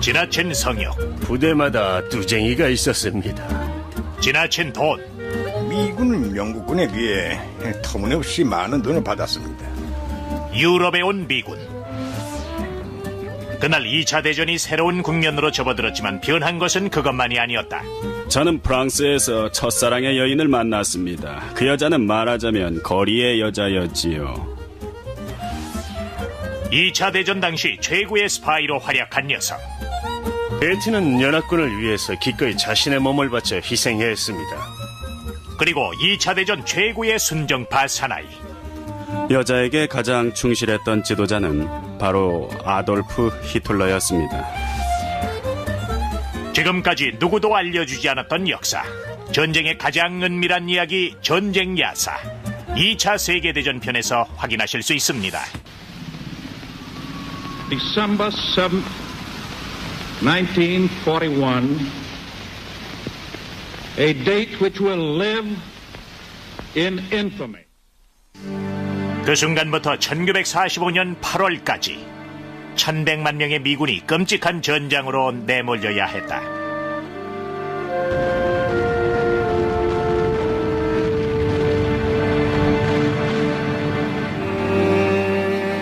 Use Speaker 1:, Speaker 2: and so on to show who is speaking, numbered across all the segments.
Speaker 1: 지나친 성욕,
Speaker 2: 부대마다 뚜쟁이가 있었습니다.
Speaker 1: 지나친 돈,
Speaker 3: 미군은 영국군에 비해 터무니없이 많은 돈을 받았습니다.
Speaker 1: 유럽에 온 미군. 그날 2차 대전이 새로운 국면으로 접어들었지만 변한 것은 그것만이 아니었다.
Speaker 4: 저는 프랑스에서 첫사랑의 여인을 만났습니다. 그 여자는 말하자면 거리의 여자였지요.
Speaker 1: 2차 대전 당시 최고의 스파이로 활약한 녀석.
Speaker 2: 베티는 연합군을 위해서 기꺼이 자신의 몸을 바쳐 희생했습니다.
Speaker 1: 그리고 2차 대전 최고의 순정파 사나이.
Speaker 4: 여자에게 가장 충실했던 지도자는 바로 아돌프 히틀러였습니다.
Speaker 1: 지금까지 누구도 알려주지 않았던 역사, 전쟁의 가장 은밀한 이야기, 전쟁 야사. 2차 세계대전 편에서 확인하실 수 있습니다.
Speaker 5: December 7th, 1941, a date which will live in infamy.
Speaker 1: 그 순간부터 1945년 8월까지 1100만 명의 미군이 끔찍한 전장으로 내몰려야 했다.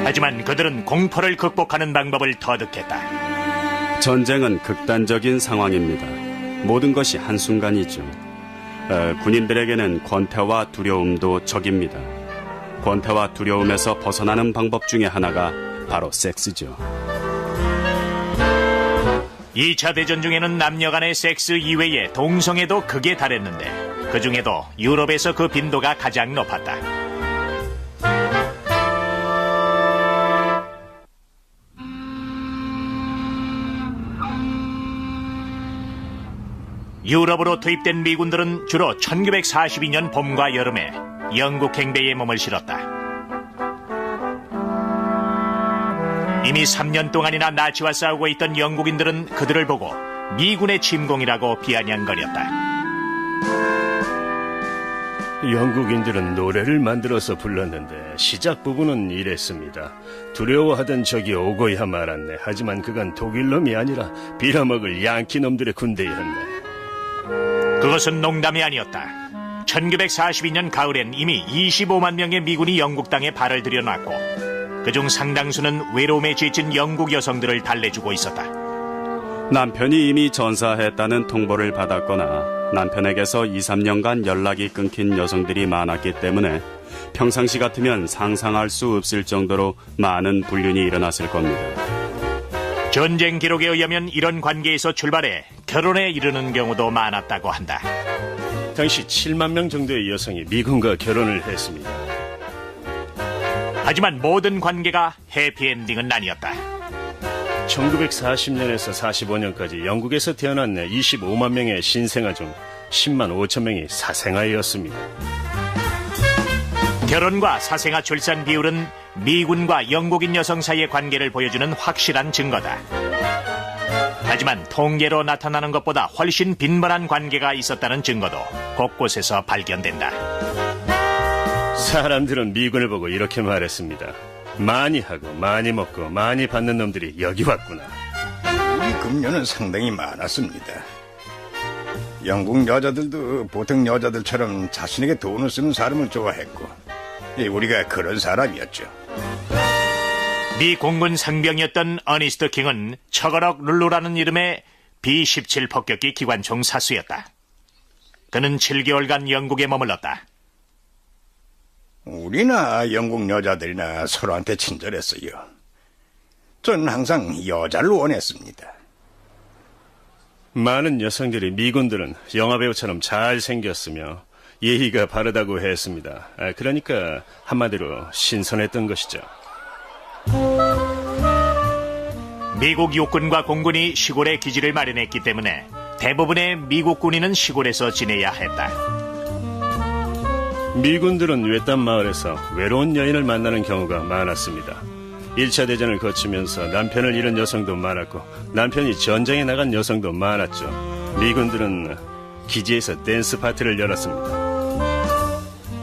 Speaker 1: 하지만 그들은 공포를 극복하는 방법을 터득했다.
Speaker 4: 전쟁은 극단적인 상황입니다. 모든 것이 한순간이죠. 군인들에게는 권태와 두려움도 적입니다. 권태와 두려움에서 벗어나는 방법 중에 하나가 바로 섹스죠.
Speaker 1: 2차 대전 중에는 남녀 간의 섹스 이외에 동성애도 극에 달했는데 그 중에도 유럽에서 그 빈도가 가장 높았다. 유럽으로 투입된 미군들은 주로 1942년 봄과 여름에 영국 행배에 몸을 실었다. 이미 3년 동안이나 나치와 싸우고 있던 영국인들은 그들을 보고 미군의 침공이라고 비아냥거렸다.
Speaker 2: 영국인들은 노래를 만들어서 불렀는데 시작 부분은 이랬습니다. 두려워하던 적이 오고야 말았네. 하지만 그건 독일놈이 아니라 빌어먹을 양키 놈들의 군대였네.
Speaker 1: 그것은 농담이 아니었다. 1942년 가을엔 이미 25만 명의 미군이 영국 땅에 발을 들여놨고 그중 상당수는 외로움에 지친 영국 여성들을 달래주고 있었다.
Speaker 4: 남편이 이미 전사했다는 통보를 받았거나 남편에게서 2, 3년간 연락이 끊긴 여성들이 많았기 때문에 평상시 같으면 상상할 수 없을 정도로 많은 불륜이 일어났을 겁니다.
Speaker 1: 전쟁 기록에 의하면 이런 관계에서 출발해 결혼에 이르는 경우도 많았다고 한다.
Speaker 2: 당시 7만 명 정도의 여성이 미군과 결혼을 했습니다.
Speaker 1: 하지만 모든 관계가 해피엔딩은 아니었다.
Speaker 2: 1940년에서 45년까지 영국에서 태어난 25만 명의 신생아 중 10만 5천 명이 사생아였습니다.
Speaker 1: 결혼과 사생아 출산 비율은 미군과 영국인 여성 사이의 관계를 보여주는 확실한 증거다. 하지만 통계로 나타나는 것보다 훨씬 빈번한 관계가 있었다는 증거도 곳곳에서 발견된다.
Speaker 2: 사람들은 미군을 보고 이렇게 말했습니다. 많이 하고 많이 먹고 많이 받는 놈들이 여기 왔구나.
Speaker 3: 우리 금년은 상당히 많았습니다. 영국 여자들도 보통 여자들처럼 자신에게 돈을 쓰는 사람을 좋아했고 우리가 그런 사람이었죠.
Speaker 1: 미 공군 상병이었던 어니스트 킹은 처거럭 룰루라는 이름의 B-17 폭격기 기관총 사수였다. 그는 7개월간 영국에 머물렀다.
Speaker 3: 우리나 영국 여자들이나 서로한테 친절했어요. 전 항상 여자를 원했습니다.
Speaker 2: 많은 여성들이 미군들은 영화배우처럼 잘생겼으며 예의가 바르다고 했습니다. 그러니까 한마디로 신선했던 것이죠.
Speaker 1: 미국 육군과 공군이 시골에 기지를 마련했기 때문에 대부분의 미국 군인은 시골에서 지내야 했다.
Speaker 2: 미군들은 외딴 마을에서 외로운 여인을 만나는 경우가 많았습니다. 1차 대전을 거치면서 남편을 잃은 여성도 많았고 남편이 전쟁에 나간 여성도 많았죠. 미군들은 기지에서 댄스 파티를 열었습니다.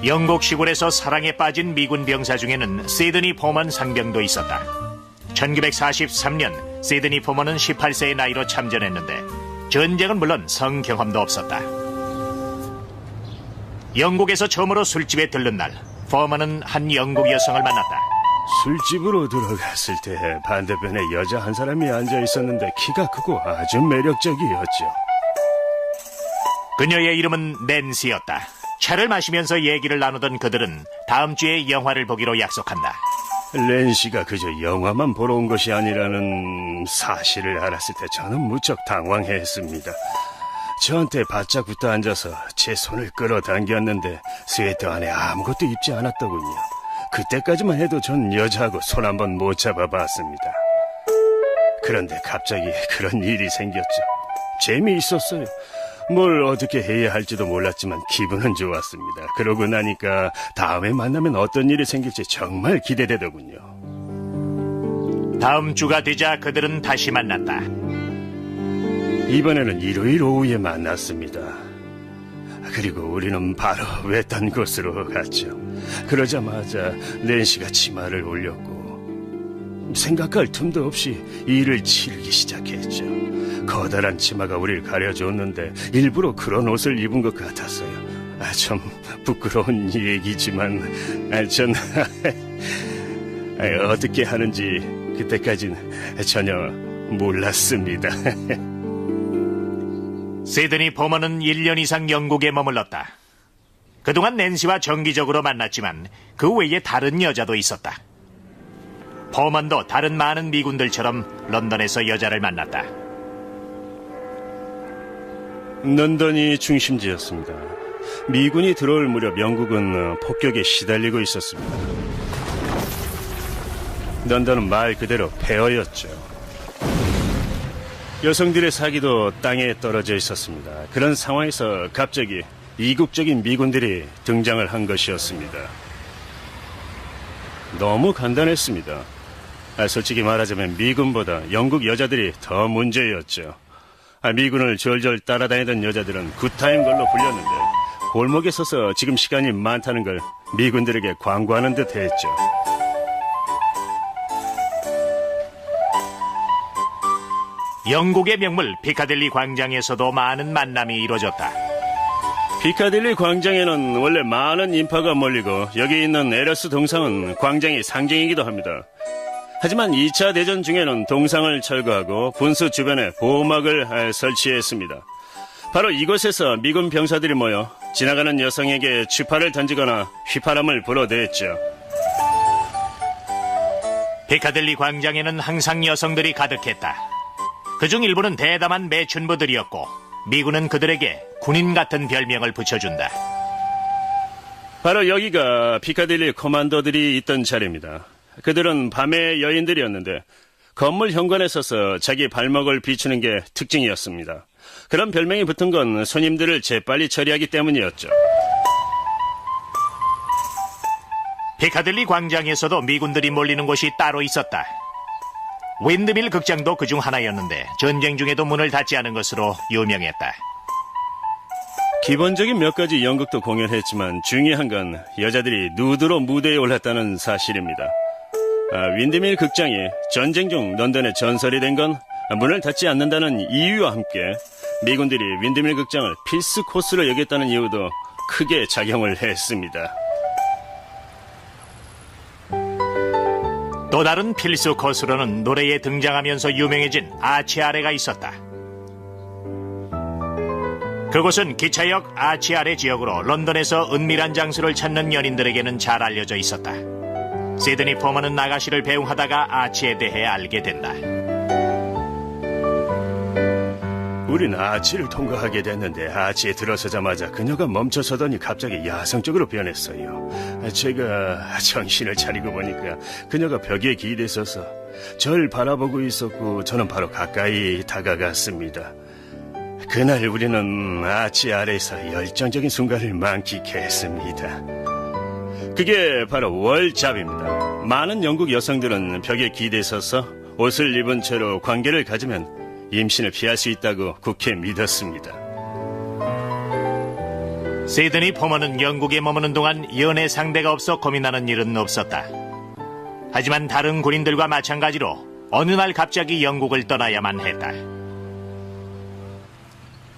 Speaker 1: 영국 시골에서 사랑에 빠진 미군 병사 중에는 시드니 포먼 상병도 있었다. 1943년 시드니 포먼은 18세의 나이로 참전했는데 전쟁은 물론 성경험도 없었다. 영국에서 처음으로 술집에 들른 날, 포먼은 한 영국 여성을 만났다.
Speaker 2: 술집으로 들어갔을 때 반대편에 여자 한 사람이 앉아 있었는데 키가 크고 아주 매력적이었죠.
Speaker 1: 그녀의 이름은 낸시였다. 차를 마시면서 얘기를 나누던 그들은 다음 주에 영화를 보기로 약속한다.
Speaker 2: 렌시가 그저 영화만 보러 온 것이 아니라는 사실을 알았을 때 저는 무척 당황했습니다. 저한테 바짝 붙어 앉아서 제 손을 끌어당겼는데 스웨터 안에 아무것도 입지 않았더군요. 그때까지만 해도 전 여자하고 손 한번 못 잡아봤습니다. 그런데 갑자기 그런 일이 생겼죠. 재미있었어요. 뭘 어떻게 해야 할지도 몰랐지만 기분은 좋았습니다. 그러고 나니까 다음에 만나면 어떤 일이 생길지 정말 기대되더군요.
Speaker 1: 다음 주가 되자 그들은 다시 만났다.
Speaker 2: 이번에는 일요일 오후에 만났습니다. 그리고 우리는 바로 외딴 곳으로 갔죠. 그러자마자 낸시가 치마를 올렸고 생각할 틈도 없이 이를 치르기 시작했죠. 커다란 치마가 우리를 가려줬는데 일부러 그런 옷을 입은 것 같았어요. 좀 부끄러운 얘기지만 전 어떻게 하는지 그때까진 전혀 몰랐습니다.
Speaker 1: 시드니 포먼은 1년 이상 영국에 머물렀다. 그동안 낸시와 정기적으로 만났지만 그 외에 다른 여자도 있었다. 포먼도 다른 많은 미군들처럼 런던에서 여자를 만났다.
Speaker 2: 런던이 중심지였습니다. 미군이 들어올 무렵 영국은 폭격에 시달리고 있었습니다. 런던은 말 그대로 폐허였죠. 여성들의 사기도 땅에 떨어져 있었습니다. 그런 상황에서 갑자기 이국적인 미군들이 등장을 한 것이었습니다. 너무 간단했습니다. 솔직히 말하자면 미군보다 영국 여자들이 더 문제였죠. 미군을 졸졸 따라다니던 여자들은 굿타임 걸로 불렸는데 골목에 서서 지금 시간이 많다는 걸 미군들에게 광고하는 듯 했죠.
Speaker 1: 영국의 명물 피카딜리 광장에서도 많은 만남이 이루어졌다.
Speaker 2: 피카딜리 광장에는 원래 많은 인파가 몰리고 여기 있는 에러스 동상은 광장의 상징이기도 합니다. 하지만 2차 대전 중에는 동상을 철거하고 분수 주변에 보호막을 설치했습니다. 바로 이곳에서 미군 병사들이 모여 지나가는 여성에게 쥐파를 던지거나 휘파람을 불어댔죠.
Speaker 1: 피카딜리 광장에는 항상 여성들이 가득했다. 그중 일부는 대담한 매춘부들이었고 미군은 그들에게 군인 같은 별명을 붙여준다.
Speaker 2: 바로 여기가 피카딜리 코만도들이 있던 자리입니다. 그들은 밤의 여인들이었는데 건물 현관에 서서 자기 발목을 비추는 게 특징이었습니다. 그런 별명이 붙은 건 손님들을 재빨리 처리하기 때문이었죠.
Speaker 1: 피카딜리 광장에서도 미군들이 몰리는 곳이 따로 있었다. 윈드밀 극장도 그중 하나였는데 전쟁 중에도 문을 닫지 않은 것으로 유명했다.
Speaker 2: 기본적인 몇 가지 연극도 공연했지만 중요한 건 여자들이 누드로 무대에 올랐다는 사실입니다. 윈드밀 극장이 전쟁 중 런던의 전설이 된 건 문을 닫지 않는다는 이유와 함께 미군들이 윈드밀 극장을 필수 코스로 여겼다는 이유도 크게 작용을 했습니다.
Speaker 1: 또 다른 필수 코스로는 노래에 등장하면서 유명해진 아치 아레가 있었다. 그곳은 기차역 아치 아레 지역으로 런던에서 은밀한 장소를 찾는 연인들에게는 잘 알려져 있었다. 시드니 포먼은 나가시를 배웅하다가 아치에 대해 알게 된다.
Speaker 2: 우린 아치를 통과하게 됐는데 아치에 들어서자마자 그녀가 멈춰서더니 갑자기 야성적으로 변했어요. 제가 정신을 차리고 보니까 그녀가 벽에 기대서서 절 바라보고 있었고 저는 바로 가까이 다가갔습니다. 그날 우리는 아치 아래에서 열정적인 순간을 만끽했습니다. 그게 바로 월잡입니다. 많은 영국 여성들은 벽에 기대서서 옷을 입은 채로 관계를 가지면 임신을 피할 수 있다고 굳게 믿었습니다.
Speaker 1: 시드니 포먼은 영국에 머무는 동안 연애 상대가 없어 고민하는 일은 없었다. 하지만 다른 군인들과 마찬가지로 어느 날 갑자기 영국을 떠나야만 했다.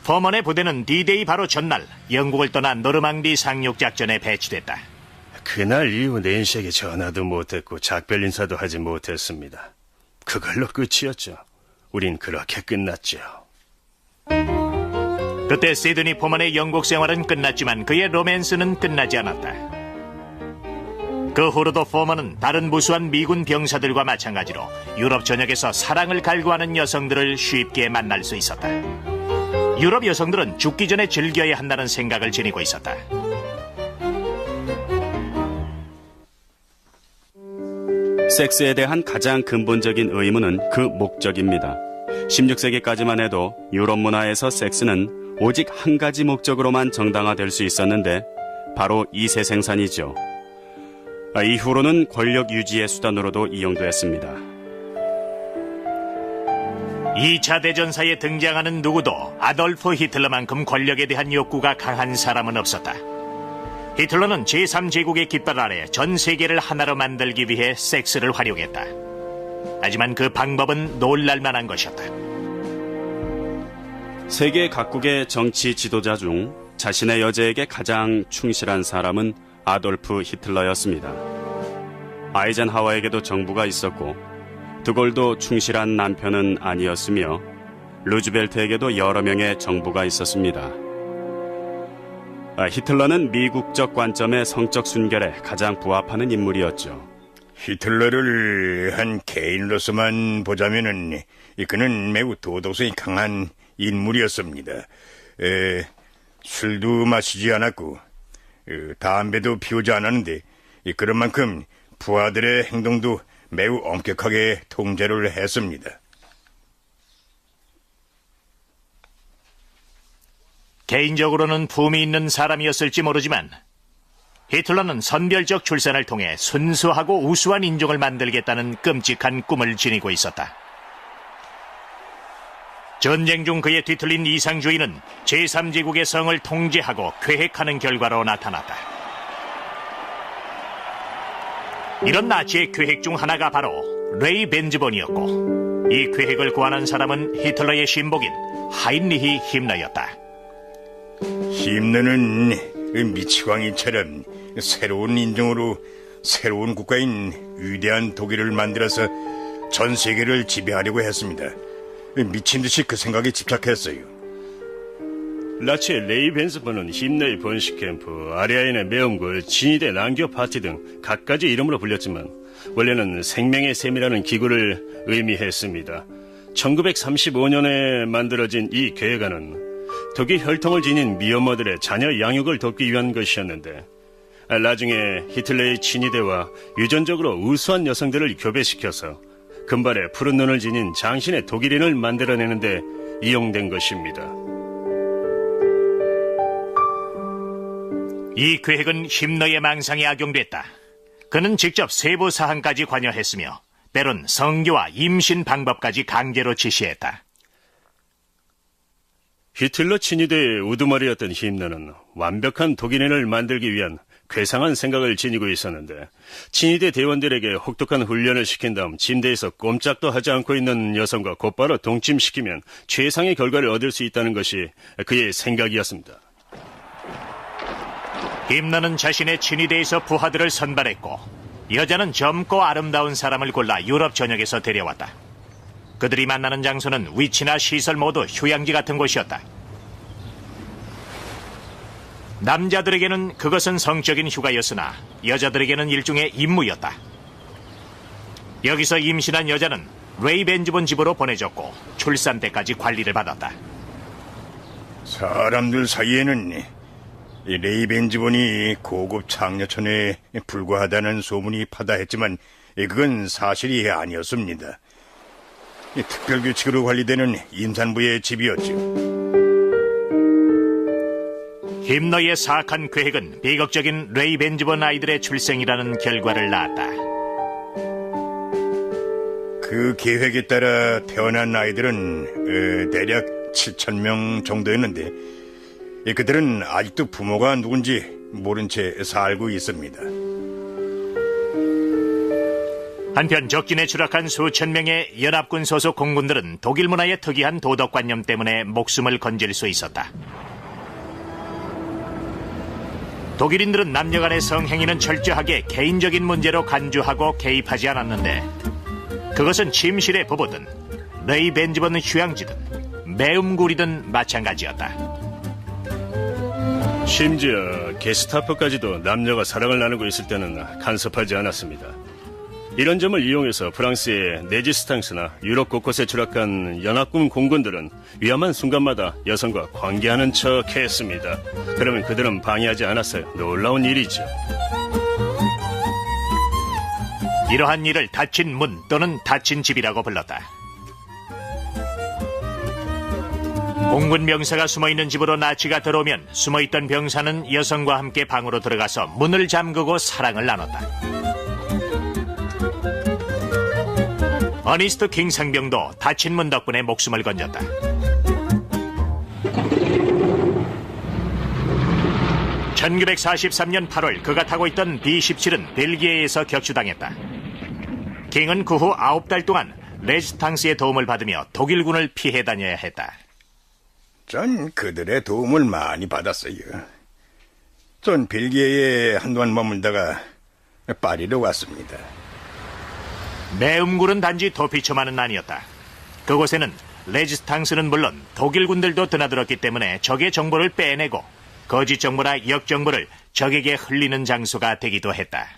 Speaker 1: 포먼의 부대는 D-Day 바로 전날 영국을 떠나 노르망디 상륙 작전에 배치됐다.
Speaker 2: 그날 이후 낸시에게 전화도 못했고 작별 인사도 하지 못했습니다. 그걸로 끝이었죠. 우린 그렇게 끝났죠.
Speaker 1: 그때 시드니 포먼의 영국 생활은 끝났지만 그의 로맨스는 끝나지 않았다. 그 후로도 포먼은 다른 무수한 미군 병사들과 마찬가지로 유럽 전역에서 사랑을 갈구하는 여성들을 쉽게 만날 수 있었다. 유럽 여성들은 죽기 전에 즐겨야 한다는 생각을 지니고 있었다.
Speaker 4: 섹스에 대한 가장 근본적인 의무는 그 목적입니다. 16세기까지만 해도 유럽 문화에서 섹스는 오직 한 가지 목적으로만 정당화될 수 있었는데 바로 이세 생산이죠. 이후로는 권력 유지의 수단으로도 이용됐습니다.
Speaker 1: 2차 대전사에 등장하는 누구도 아돌프 히틀러만큼 권력에 대한 욕구가 강한 사람은 없었다. 히틀러는 제3제국의 깃발 아래 전 세계를 하나로 만들기 위해 섹스를 활용했다. 하지만 그 방법은 놀랄만한 것이었다.
Speaker 4: 세계 각국의 정치 지도자 중 자신의 여제에게 가장 충실한 사람은 아돌프 히틀러였습니다. 아이젠하워에게도 정부가 있었고 드골도 충실한 남편은 아니었으며 루즈벨트에게도 여러 명의 정부가 있었습니다. 히틀러는 미국적 관점의 성적 순결에 가장 부합하는 인물이었죠.
Speaker 3: 히틀러를 한 개인으로서만 보자면은 그는 매우 도덕성이 강한 인물이었습니다. 술도 마시지 않았고 담배도 피우지 않았는데 그런 만큼 부하들의 행동도 매우 엄격하게 통제를 했습니다.
Speaker 1: 개인적으로는 품이 있는 사람이었을지 모르지만 히틀러는 선별적 출산을 통해 순수하고 우수한 인종을 만들겠다는 끔찍한 꿈을 지니고 있었다. 전쟁 중 그의 뒤틀린 이상주의는 제3제국의 성을 통제하고 계획하는 결과로 나타났다. 이런 나치의 계획 중 하나가 바로 레이 벤즈본이었고 이 계획을 고안한 사람은 히틀러의 신복인 하인리히 힘러였다.
Speaker 3: 힘르는 미치광이처럼 새로운 인종으로 새로운 국가인 위대한 독일을 만들어서 전 세계를 지배하려고 했습니다. 미친 듯이 그 생각에 집착했어요.
Speaker 2: 나치의 레이 벤스번은 힘내의 번식 캠프, 아리아인의 매음굴, 진위대 난교 파티 등 갖가지 이름으로 불렸지만 원래는 생명의 셈이라는 기구를 의미했습니다. 1935년에 만들어진 이 계획안은 독일 혈통을 지닌 미혼모들의 자녀 양육을 돕기 위한 것이었는데 나중에 히틀러의 친위대와 유전적으로 우수한 여성들을 교배시켜서 금발에 푸른 눈을 지닌 장신의 독일인을 만들어내는데 이용된 것입니다.
Speaker 1: 이 계획은 힘러의 망상에 악용됐다. 그는 직접 세부 사항까지 관여했으며 때론 성교와 임신 방법까지 강제로 지시했다.
Speaker 2: 히틀러 친위대의 우두머리였던 힘러는 완벽한 독일인을 만들기 위한 괴상한 생각을 지니고 있었는데 친위대 대원들에게 혹독한 훈련을 시킨 다음 침대에서 꼼짝도 하지 않고 있는 여성과 곧바로 동침시키면 최상의 결과를 얻을 수 있다는 것이 그의 생각이었습니다.
Speaker 1: 힘러는 자신의 친위대에서 부하들을 선발했고 여자는 젊고 아름다운 사람을 골라 유럽 전역에서 데려왔다. 그들이 만나는 장소는 위치나 시설 모두 휴양지 같은 곳이었다. 남자들에게는 그것은 성적인 휴가였으나 여자들에게는 일종의 임무였다. 여기서 임신한 여자는 레이 벤즈본 집으로 보내졌고 출산 때까지 관리를 받았다.
Speaker 3: 사람들 사이에는 이 레이 벤즈본이 고급 장려촌에 불과하다는 소문이 파다했지만 그건 사실이 아니었습니다. 특별규칙으로 관리되는 임산부의 집이었죠.
Speaker 1: 힘러의 사악한 계획은 비극적인 레이 벤즈본 아이들의 출생이라는 결과를 낳았다.
Speaker 3: 그 계획에 따라 태어난 아이들은 대략 7,000명 정도였는데 그들은 아직도 부모가 누군지 모른 채 살고 있습니다.
Speaker 1: 한편 적진에 추락한 수천 명의 연합군 소속 공군들은 독일 문화의 특이한 도덕관념 때문에 목숨을 건질 수 있었다. 독일인들은 남녀 간의 성행위는 철저하게 개인적인 문제로 간주하고 개입하지 않았는데 그것은 침실의 부부든 레이 벤즈번 휴양지든 매음굴이든 마찬가지였다.
Speaker 2: 심지어 게스타포까지도 남녀가 사랑을 나누고 있을 때는 간섭하지 않았습니다. 이런 점을 이용해서 프랑스의 네지스탕스나 유럽 곳곳에 추락한 연합군 공군들은 위험한 순간마다 여성과 관계하는 척 했습니다. 그러면 그들은 방해하지 않았어요. 놀라운 일이죠.
Speaker 1: 이러한 일을 닫힌 문 또는 닫힌 집이라고 불렀다. 공군 병사가 숨어있는 집으로 나치가 들어오면 숨어있던 병사는 여성과 함께 방으로 들어가서 문을 잠그고 사랑을 나눴다. 어니스트 킹 상병도 닫힌 문 덕분에 목숨을 건졌다. (1943년 8월) 그가 타고 있던 B-17은 벨기에에서 격추당했다. 킹은 그 후 9달 동안 레지스탕스의 도움을 받으며 독일군을 피해 다녀야 했다.
Speaker 3: 전 그들의 도움을 많이 받았어요. 전 벨기에에 한동안 머물다가 파리로 왔습니다.
Speaker 1: 매음굴은 단지 도피처만은 아니었다. 그곳에는 레지스탕스는 물론 독일군들도 드나들었기 때문에 적의 정보를 빼내고 거짓 정보나 역정보를 적에게 흘리는 장소가 되기도 했다.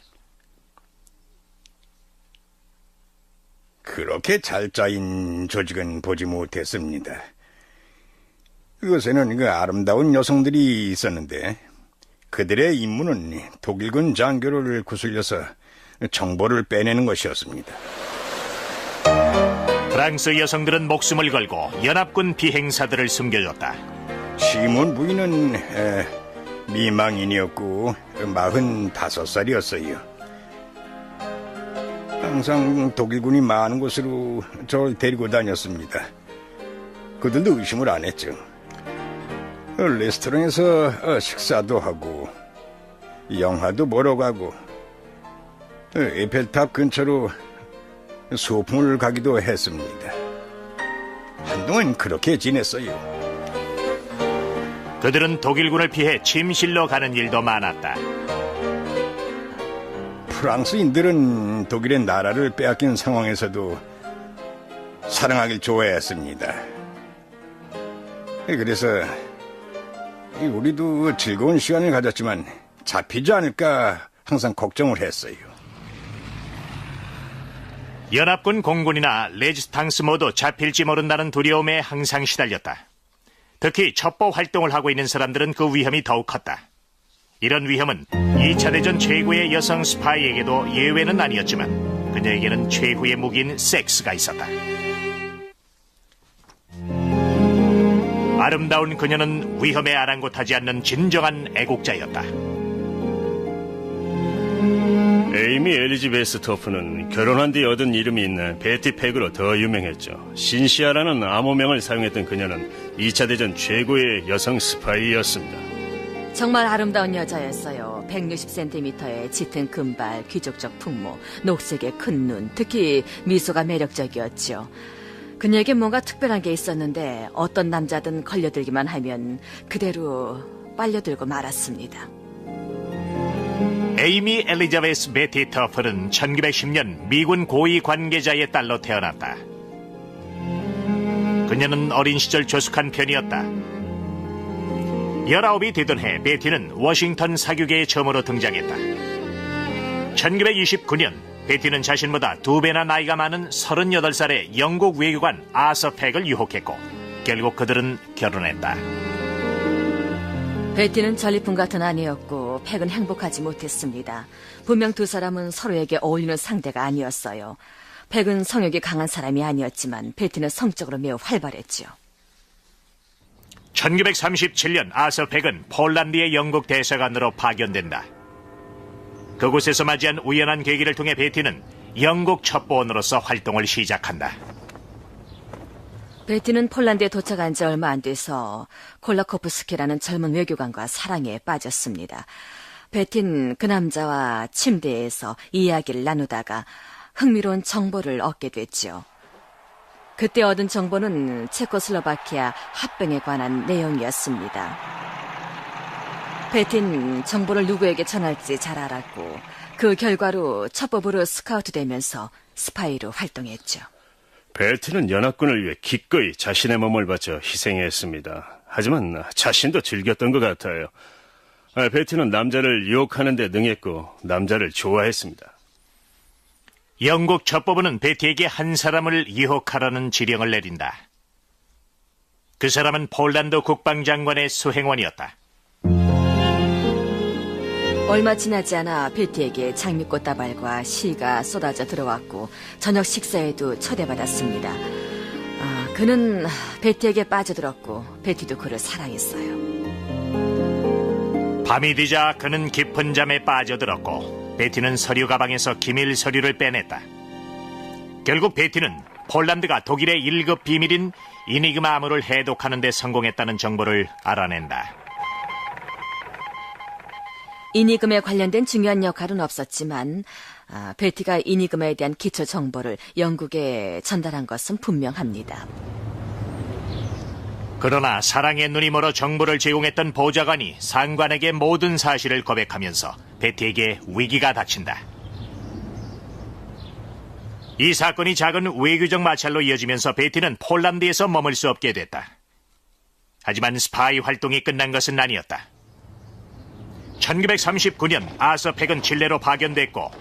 Speaker 3: 그렇게 잘 짜인 조직은 보지 못했습니다. 그곳에는 아름다운 여성들이 있었는데 그들의 임무는 독일군 장교를 구슬려서 정보를 빼내는 것이었습니다.
Speaker 1: 프랑스 여성들은 목숨을 걸고 연합군 비행사들을 숨겨줬다.
Speaker 3: 시몬 부인은 미망인이었고 45살이었어요. 항상 독일군이 많은 곳으로 저를 데리고 다녔습니다. 그들도 의심을 안 했죠. 레스토랑에서 식사도 하고 영화도 보러 가고 에펠탑 근처로 소풍을 가기도 했습니다. 한동안 그렇게 지냈어요.
Speaker 1: 그들은 독일군을 피해 침실로 가는 일도 많았다.
Speaker 3: 프랑스인들은 독일의 나라를 빼앗긴 상황에서도 사랑하길 좋아했습니다. 그래서 우리도 즐거운 시간을 가졌지만 잡히지 않을까 항상 걱정을 했어요.
Speaker 1: 연합군 공군이나 레지스탕스 모두 잡힐지 모른다는 두려움에 항상 시달렸다. 특히 첩보 활동을 하고 있는 사람들은 그 위험이 더욱 컸다. 이런 위험은 2차 대전 최고의 여성 스파이에게도 예외는 아니었지만 그녀에게는 최후의 무기인 섹스가 있었다. 아름다운 그녀는 위험에 아랑곳하지 않는 진정한 애국자였다.
Speaker 2: 에이미 엘리지베스 토프는 결혼한 뒤 얻은 이름이 있는 베티 팩으로 더 유명했죠. 신시아라는 암호명을 사용했던 그녀는 2차 대전 최고의 여성 스파이였습니다.
Speaker 6: 정말 아름다운 여자였어요. 160cm의 짙은 금발, 귀족적 풍모, 녹색의 큰 눈, 특히 미소가 매력적이었죠. 그녀에게 뭔가 특별한 게 있었는데 어떤 남자든 걸려들기만 하면 그대로 빨려들고 말았습니다.
Speaker 1: 에이미 엘리자베스 베티 터플은 1910년 미군 고위 관계자의 딸로 태어났다. 그녀는 어린 시절 조숙한 편이었다. 19이 되던 해 베티는 워싱턴 사교계에 처음으로 등장했다. 1929년 베티는 자신보다 2배나 나이가 많은 38살의 영국 외교관 아서 팩을 유혹했고 결국 그들은 결혼했다.
Speaker 6: 베티는 전리품 같은 아내였고 팩은 행복하지 못했습니다. 분명 두 사람은 서로에게 어울리는 상대가 아니었어요. 팩은 성욕이 강한 사람이 아니었지만 베티는 성적으로 매우 활발했죠.
Speaker 1: 1937년 아서 팩은 폴란드의 영국 대사관으로 파견된다. 그곳에서 맞이한 우연한 계기를 통해 베티는 영국 첩보원으로서 활동을 시작한다.
Speaker 6: 베티는 폴란드에 도착한 지 얼마 안 돼서 콜라코프스키라는 젊은 외교관과 사랑에 빠졌습니다. 베티는 그 남자와 침대에서 이야기를 나누다가 흥미로운 정보를 얻게 됐죠. 그때 얻은 정보는 체코슬로바키아 합병에 관한 내용이었습니다. 베티는 정보를 누구에게 전할지 잘 알았고 그 결과로 첩법으로 스카우트 되면서 스파이로 활동했죠.
Speaker 2: 베티는 연합군을 위해 기꺼이 자신의 몸을 바쳐 희생했습니다. 하지만 자신도 즐겼던 것 같아요. 베티는 남자를 유혹하는 데 능했고 남자를 좋아했습니다.
Speaker 1: 영국 첩보부는 베티에게 한 사람을 유혹하라는 지령을 내린다. 그 사람은 폴란드 국방장관의 수행원이었다.
Speaker 6: 얼마 지나지 않아 베티에게 장미꽃다발과 시가 쏟아져 들어왔고 저녁 식사에도 초대받았습니다. 그는 베티에게 빠져들었고 베티도 그를 사랑했어요.
Speaker 1: 밤이 되자 그는 깊은 잠에 빠져들었고 베티는 서류 가방에서 기밀 서류를 빼냈다. 결국 베티는 폴란드가 독일의 1급 비밀인 이니그마 암호를 해독하는 데 성공했다는 정보를 알아낸다.
Speaker 6: 이니그마에 관련된 중요한 역할은 없었지만 베티가 이니그마에 대한 기초 정보를 영국에 전달한 것은 분명합니다.
Speaker 1: 그러나 사랑의 눈이 멀어 정보를 제공했던 보좌관이 상관에게 모든 사실을 고백하면서 베티에게 위기가 닥친다. 이 사건이 작은 외교적 마찰로 이어지면서 베티는 폴란드에서 머물 수 없게 됐다. 하지만 스파이 활동이 끝난 것은 아니었다. 1939년 아서 팩은 칠레로 파견됐고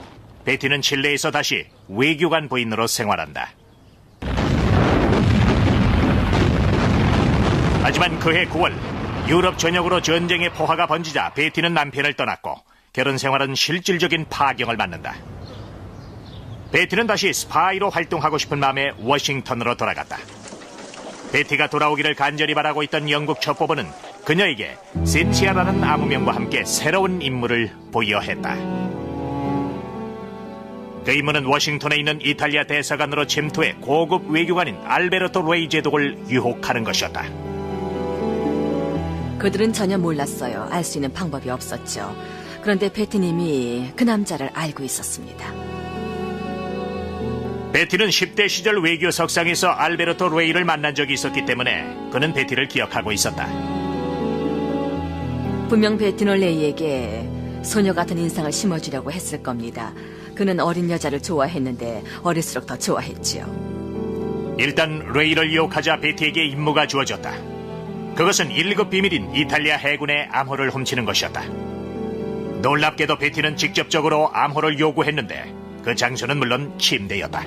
Speaker 1: 베티는 칠레에서 다시 외교관 부인으로 생활한다. 하지만 그해 9월 유럽 전역으로 전쟁의 포화가 번지자 베티는 남편을 떠났고 결혼 생활은 실질적인 파경을 맞는다. 베티는 다시 스파이로 활동하고 싶은 마음에 워싱턴으로 돌아갔다. 베티가 돌아오기를 간절히 바라고 있던 영국 첩보부는 그녀에게 센시아라는 암호명과 함께 새로운 임무를 부여했다. 그 임무는 워싱턴에 있는 이탈리아 대사관으로 침투해 고급 외교관인 알베르토 레이 제독을 유혹하는 것이었다.
Speaker 6: 그들은 전혀 몰랐어요. 알 수 있는 방법이 없었죠. 그런데 베티님이 그 남자를 알고 있었습니다.
Speaker 1: 베티는 10대 시절 외교 석상에서 알베르토 레이를 만난 적이 있었기 때문에 그는 베티를 기억하고 있었다.
Speaker 6: 분명 베티는 레이에게 소녀 같은 인상을 심어주려고 했을 겁니다. 그는 어린 여자를 좋아했는데 어릴수록 더 좋아했지요.
Speaker 1: 일단 레이를 유혹하자 베티에게 임무가 주어졌다. 그것은 1급 비밀인 이탈리아 해군의 암호를 훔치는 것이었다. 놀랍게도 베티는 직접적으로 암호를 요구했는데 그 장소는 물론 침대였다.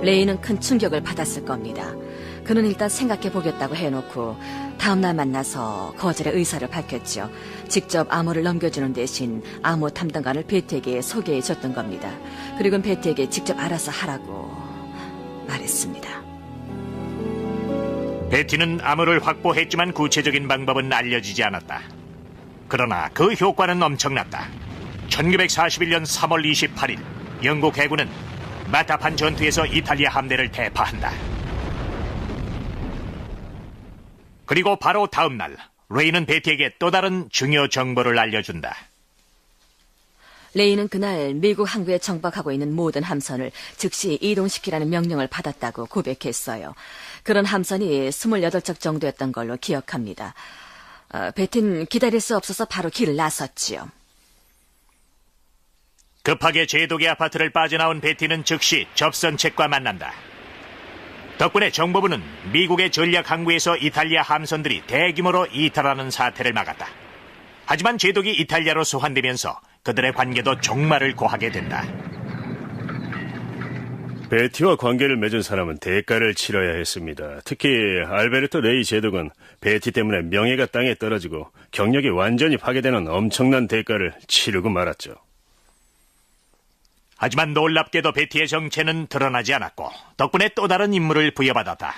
Speaker 6: 레이는 큰 충격을 받았을 겁니다. 그는 일단 생각해보겠다고 해놓고 다음날 만나서 거절의 의사를 밝혔죠. 직접 암호를 넘겨주는 대신 암호 담당관을 베티에게 소개해줬던 겁니다. 그리고 베티에게 직접 알아서 하라고 말했습니다.
Speaker 1: 베티는 암호를 확보했지만 구체적인 방법은 알려지지 않았다. 그러나 그 효과는 엄청났다. 1941년 3월 28일 영국 해군은 마타판 전투에서 이탈리아 함대를 대파한다. 그리고 바로 다음 날 레이는 베티에게 또 다른 중요 정보를 알려준다.
Speaker 6: 레이는 그날 미국 항구에 정박하고 있는 모든 함선을 즉시 이동시키라는 명령을 받았다고 고백했어요. 그런 함선이 28척 정도였던 걸로 기억합니다. 베티는 기다릴 수 없어서 바로 길을 나섰지요.
Speaker 1: 급하게 제독의 아파트를 빠져나온 베티는 즉시 접선책과 만난다. 덕분에 정보부는 미국의 전략 항구에서 이탈리아 함선들이 대규모로 이탈하는 사태를 막았다. 하지만 제독이 이탈리아로 소환되면서 그들의 관계도 종말을 고하게 된다.
Speaker 2: 베티와 관계를 맺은 사람은 대가를 치러야 했습니다. 특히 알베르토 레이 제독은 베티 때문에 명예가 땅에 떨어지고 경력이 완전히 파괴되는 엄청난 대가를 치르고 말았죠.
Speaker 1: 하지만 놀랍게도 베티의 정체는 드러나지 않았고 덕분에 또 다른 임무를 부여받았다.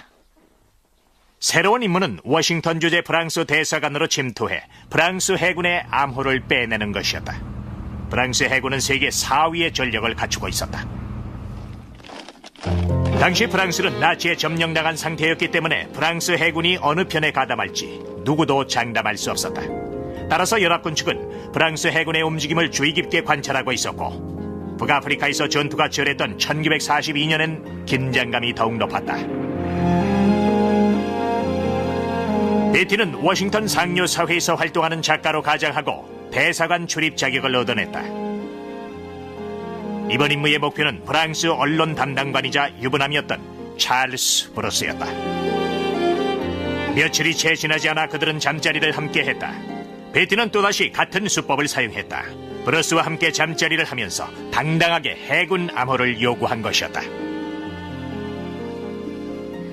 Speaker 1: 새로운 임무는 워싱턴 주재 프랑스 대사관으로 침투해 프랑스 해군의 암호를 빼내는 것이었다. 프랑스 해군은 세계 4위의 전력을 갖추고 있었다. 당시 프랑스는 나치에 점령당한 상태였기 때문에 프랑스 해군이 어느 편에 가담할지 누구도 장담할 수 없었다. 따라서 연합군 측은 프랑스 해군의 움직임을 주의 깊게 관찰하고 있었고 북아프리카에서 전투가 치열했던 1942년엔 긴장감이 더욱 높았다. 베티는 워싱턴 상류사회에서 활동하는 작가로 가장하고 대사관 출입 자격을 얻어냈다. 이번 임무의 목표는 프랑스 언론 담당관이자 유부남이었던 찰스 브루스였다. 며칠이 채 지나지 않아 그들은 잠자리를 함께 했다. 베티는 또다시 같은 수법을 사용했다. 브루스와 함께 잠자리를 하면서 당당하게 해군 암호를 요구한 것이었다.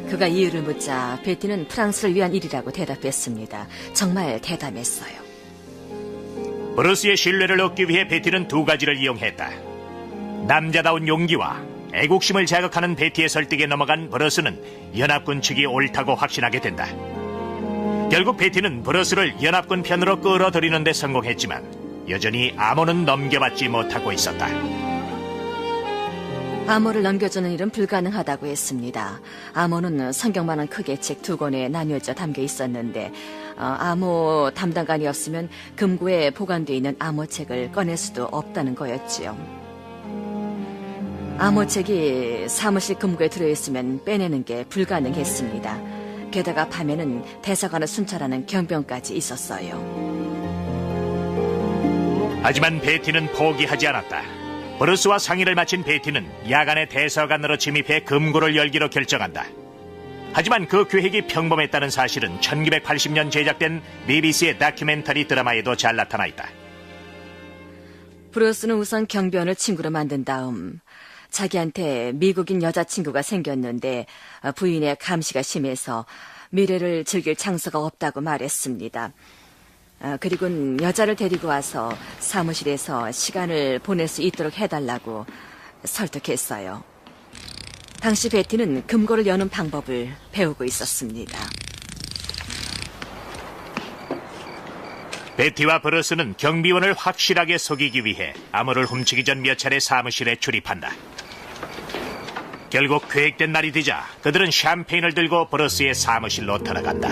Speaker 6: 그가 이유를 묻자 베티는 프랑스를 위한 일이라고 대답했습니다. 정말 대담했어요.
Speaker 1: 브루스의 신뢰를 얻기 위해 베티는 두 가지를 이용했다. 남자다운 용기와 애국심을 자극하는 베티의 설득에 넘어간 브루스는 연합군 측이 옳다고 확신하게 된다. 결국 베티는 브루스를 연합군 편으로 끌어들이는 데 성공했지만 여전히 암호는 넘겨받지 못하고 있었다.
Speaker 6: 암호를 넘겨주는 일은 불가능하다고 했습니다. 암호는 성경만한 크게 책 2권에 나뉘어져 담겨 있었는데 암호 담당관이 없으면 금고에 보관되어 있는 암호책을 꺼낼 수도 없다는 거였지요. 암호책이 사무실 금고에 들어있으면 빼내는 게 불가능했습니다. 게다가 밤에는 대사관을 순찰하는 경병까지 있었어요.
Speaker 1: 하지만 베티는 포기하지 않았다. 브루스와 상의를 마친 베티는 야간에 대사관으로 침입해 금고를 열기로 결정한다. 하지만 그 계획이 평범했다는 사실은 1980년 제작된 BBC의 다큐멘터리 드라마에도 잘 나타나 있다.
Speaker 6: 브루스는 우선 경비원을 친구로 만든 다음 자기한테 미국인 여자친구가 생겼는데 부인의 감시가 심해서 미래를 즐길 장소가 없다고 말했습니다. 그리고는 여자를 데리고 와서 사무실에서 시간을 보낼 수 있도록 해달라고 설득했어요. 당시 베티는 금고를 여는 방법을 배우고 있었습니다.
Speaker 1: 베티와 브루스는 경비원을 확실하게 속이기 위해 암호를 훔치기 전 몇 차례 사무실에 출입한다. 결국 계획된 날이 되자 그들은 샴페인을 들고 브루스의 사무실로 들어간다.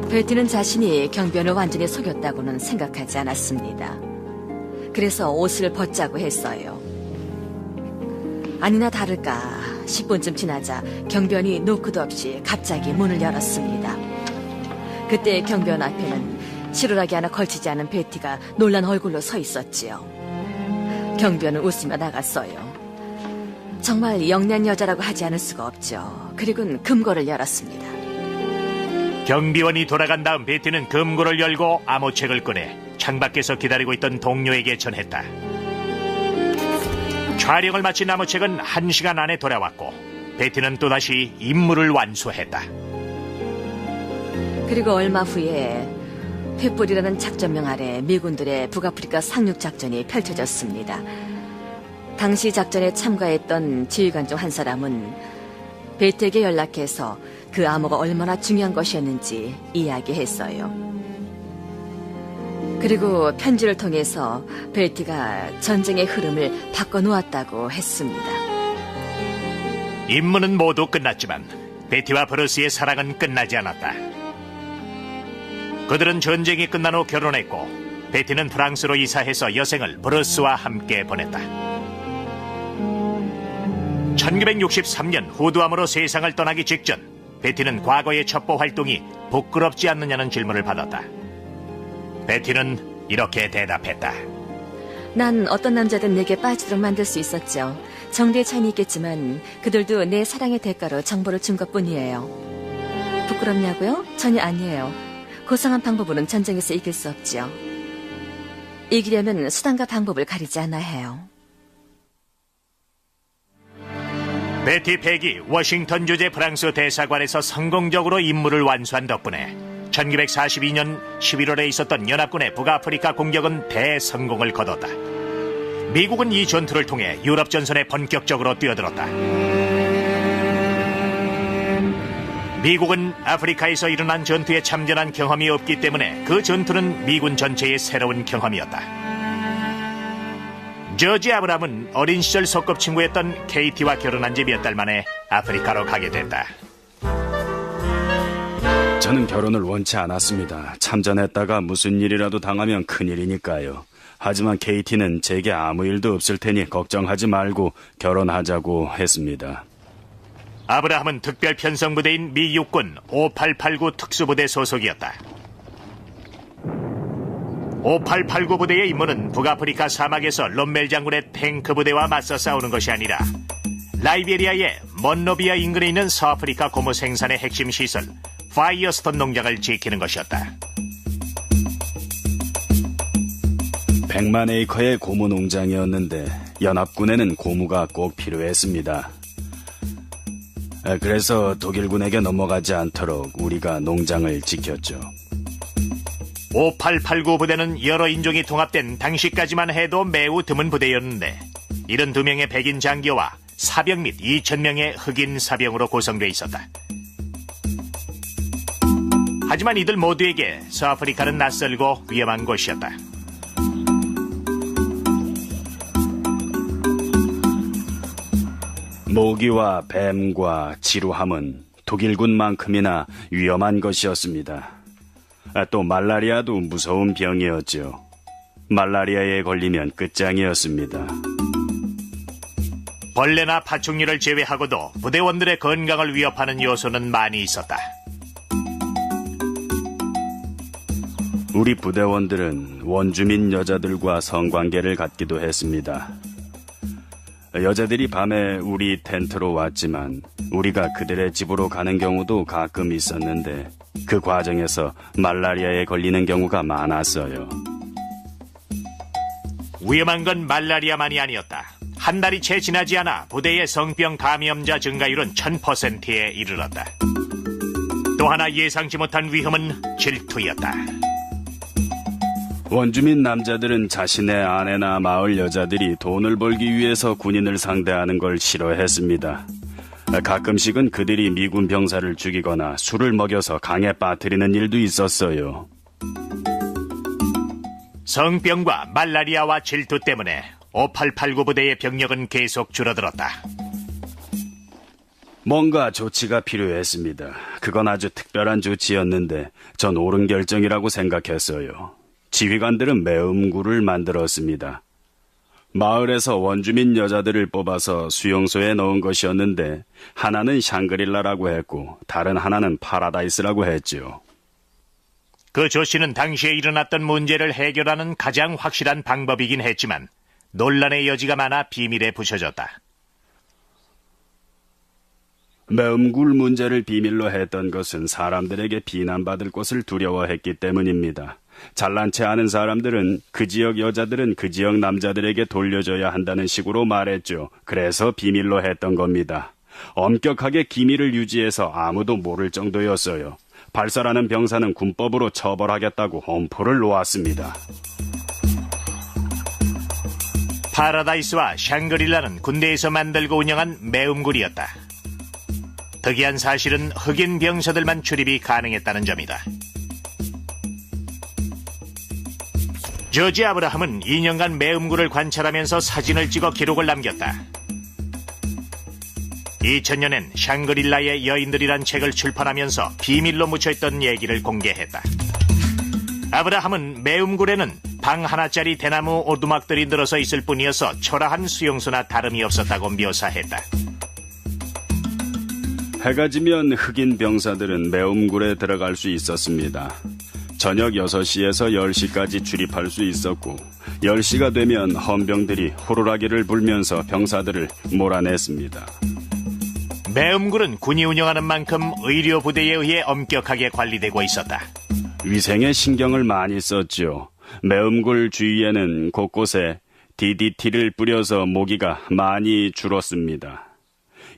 Speaker 6: 베티는 자신이 경비원을 완전히 속였다고는 생각하지 않았습니다. 그래서 옷을 벗자고 했어요. 아니나 다를까 10분쯤 지나자 경비원이 노크도 없이 갑자기 문을 열었습니다. 그때 경비원 앞에는 실오라기 하나 걸치지 않은 베티가 놀란 얼굴로 서 있었지요. 경비원은 웃으며 나갔어요. 정말 영리한 여자라고 하지 않을 수가 없죠. 그리고는 금고를 열었습니다.
Speaker 1: 경비원이 돌아간 다음 베티는 금고를 열고 암호책을 꺼내 창밖에서 기다리고 있던 동료에게 전했다. 촬영을 마친 암호책은 1시간 안에 돌아왔고 베티는 또다시 임무를 완수했다.
Speaker 6: 그리고 얼마 후에 횃불이라는 작전명 아래 미군들의 북아프리카 상륙작전이 펼쳐졌습니다. 당시 작전에 참가했던 지휘관 중 한 사람은 베티에게 연락해서 그 암호가 얼마나 중요한 것이었는지 이야기했어요. 그리고 편지를 통해서 베티가 전쟁의 흐름을 바꿔놓았다고 했습니다.
Speaker 1: 임무는 모두 끝났지만 베티와 브루스의 사랑은 끝나지 않았다. 그들은 전쟁이 끝난 후 결혼했고 베티는 프랑스로 이사해서 여생을 브루스와 함께 보냈다. 1963년 후두암으로 세상을 떠나기 직전 베티는 과거의 첩보 활동이 부끄럽지 않느냐는 질문을 받았다. 베티는 이렇게 대답했다.
Speaker 6: 난 어떤 남자든 내게 빠지도록 만들 수 있었죠. 정도의 차이는 있겠지만 그들도 내 사랑의 대가로 정보를 준 것뿐이에요. 부끄럽냐고요? 전혀 아니에요. 고상한 방법으로는 전쟁에서 이길 수 없죠. 이기려면 수단과 방법을 가리지 않아야 해요.
Speaker 1: 베티 팩이 워싱턴 주재 프랑스 대사관에서 성공적으로 임무를 완수한 덕분에 1942년 11월에 있었던 연합군의 북아프리카 공격은 대성공을 거뒀다. 미국은 이 전투를 통해 유럽 전선에 본격적으로 뛰어들었다. 미국은 아프리카에서 일어난 전투에 참전한 경험이 없기 때문에 그 전투는 미군 전체의 새로운 경험이었다. 저지 아브람은 어린 시절 소꿉친구였던 케이티와 결혼한 지 몇 달 만에 아프리카로 가게 됐다.
Speaker 4: 저는 결혼을 원치 않았습니다. 참전했다가 무슨 일이라도 당하면 큰일이니까요. 하지만 KT는 제게 아무 일도 없을 테니 걱정하지 말고 결혼하자고 했습니다.
Speaker 1: 아브라함은 특별 편성부대인 미 육군 5889 특수부대 소속이었다. 5889 부대의 임무는 북아프리카 사막에서 롬멜 장군의 탱크 부대와 맞서 싸우는 것이 아니라 라이베리아의 먼로비아 인근에 있는 서아프리카 고무 생산의 핵심 시설 파이어스톤 농장을 지키는 것이었다.
Speaker 4: 100만 에이커의 고무 농장이었는데 연합군에는 고무가 꼭 필요했습니다. 그래서 독일군에게 넘어가지 않도록 우리가 농장을 지켰죠.
Speaker 1: 5889 부대는 여러 인종이 통합된 당시까지만 해도 매우 드문 부대였는데 72명의 백인 장교와 사병 및 2000명의 흑인 사병으로 구성되어 있었다. 하지만 이들 모두에게 서아프리카는 낯설고 위험한 곳이었다.
Speaker 4: 모기와 뱀과 지루함은 독일군만큼이나 위험한 것이었습니다. 또 말라리아도 무서운 병이었죠. 말라리아에 걸리면 끝장이었습니다.
Speaker 1: 벌레나 파충류를 제외하고도 부대원들의 건강을 위협하는 요소는 많이 있었다.
Speaker 4: 우리 부대원들은 원주민 여자들과 성관계를 갖기도 했습니다. 여자들이 밤에 우리 텐트로 왔지만 우리가 그들의 집으로 가는 경우도 가끔 있었는데 그 과정에서 말라리아에 걸리는 경우가 많았어요.
Speaker 1: 위험한 건 말라리아만이 아니었다. 한 달이 채 지나지 않아 부대의 성병 감염자 증가율은 1000%에 이르렀다. 또 하나 예상치 못한 위험은 질투였다.
Speaker 4: 원주민 남자들은 자신의 아내나 마을 여자들이 돈을 벌기 위해서 군인을 상대하는 걸 싫어했습니다. 가끔씩은 그들이 미군 병사를 죽이거나 술을 먹여서 강에 빠뜨리는 일도 있었어요.
Speaker 1: 성병과 말라리아와 질투 때문에 5889 부대의 병력은 계속 줄어들었다.
Speaker 4: 뭔가 조치가 필요했습니다. 그건 아주 특별한 조치였는데 전 옳은 결정이라고 생각했어요. 지휘관들은 매음구를 만들었습니다. 마을에서 원주민 여자들을 뽑아서 수용소에 넣은 것이었는데 하나는 샹그릴라라고 했고 다른 하나는 파라다이스라고 했죠.
Speaker 1: 그 조치는 당시에 일어났던 문제를 해결하는 가장 확실한 방법이긴 했지만 논란의 여지가 많아 비밀에 부셔졌다.
Speaker 4: 매음굴 문제를 비밀로 했던 것은 사람들에게 비난받을 것을 두려워했기 때문입니다. 잘난 체 아는 사람들은 그 지역 여자들은 그 지역 남자들에게 돌려줘야 한다는 식으로 말했죠. 그래서 비밀로 했던 겁니다. 엄격하게 기밀을 유지해서 아무도 모를 정도였어요. 발설하는 병사는 군법으로 처벌하겠다고 엄포를 놓았습니다.
Speaker 1: 파라다이스와 샹그릴라는 군대에서 만들고 운영한 매음굴이었다. 특이한 사실은 흑인 병사들만 출입이 가능했다는 점이다. 저지 아브라함은 2년간 매음굴을 관찰하면서 사진을 찍어 기록을 남겼다. 2000년엔 샹그릴라의 여인들이란 책을 출판하면서 비밀로 묻혀있던 얘기를 공개했다. 아브라함은 매음굴에는 방 하나짜리 대나무 오두막들이 늘어서 있을 뿐이어서 초라한 수용소나 다름이 없었다고 묘사했다.
Speaker 4: 해가 지면 흑인 병사들은 매음굴에 들어갈 수 있었습니다. 저녁 6시에서 10시까지 출입할 수 있었고 10시가 되면 헌병들이 호루라기를 불면서 병사들을 몰아냈습니다.
Speaker 1: 매음굴은 군이 운영하는 만큼 의료부대에 의해 엄격하게 관리되고 있었다.
Speaker 4: 위생에 신경을 많이 썼죠. 매음굴 주위에는 곳곳에 DDT를 뿌려서 모기가 많이 줄었습니다.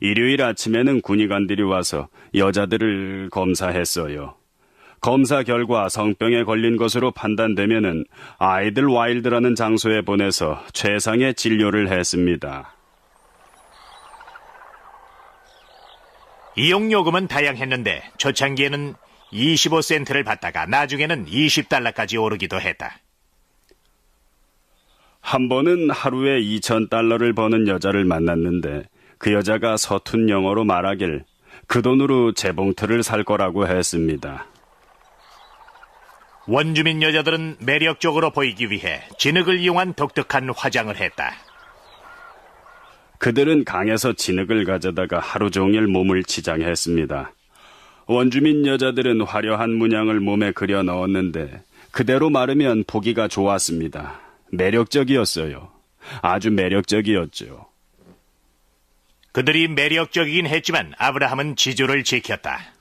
Speaker 4: 일요일 아침에는 군의관들이 와서 여자들을 검사했어요. 검사 결과 성병에 걸린 것으로 판단되면은 아이들 와일드라는 장소에 보내서 최상의 진료를 했습니다.
Speaker 1: 이용요금은 다양했는데 초창기에는 25센트를 받다가 나중에는 20달러까지 오르기도 했다.
Speaker 4: 한 번은 하루에 2,000달러를 버는 여자를 만났는데 그 여자가 서툰 영어로 말하길 그 돈으로 재봉틀을 살 거라고 했습니다.
Speaker 1: 원주민 여자들은 매력적으로 보이기 위해 진흙을 이용한 독특한 화장을 했다.
Speaker 4: 그들은 강에서 진흙을 가져다가 하루 종일 몸을 치장했습니다. 원주민 여자들은 화려한 문양을 몸에 그려 넣었는데 그대로 마르면 보기가 좋았습니다. 매력적이었어요. 아주 매력적이었죠.
Speaker 1: 그들이 매력적이긴 했지만 아브라함은 지조를 지켰다.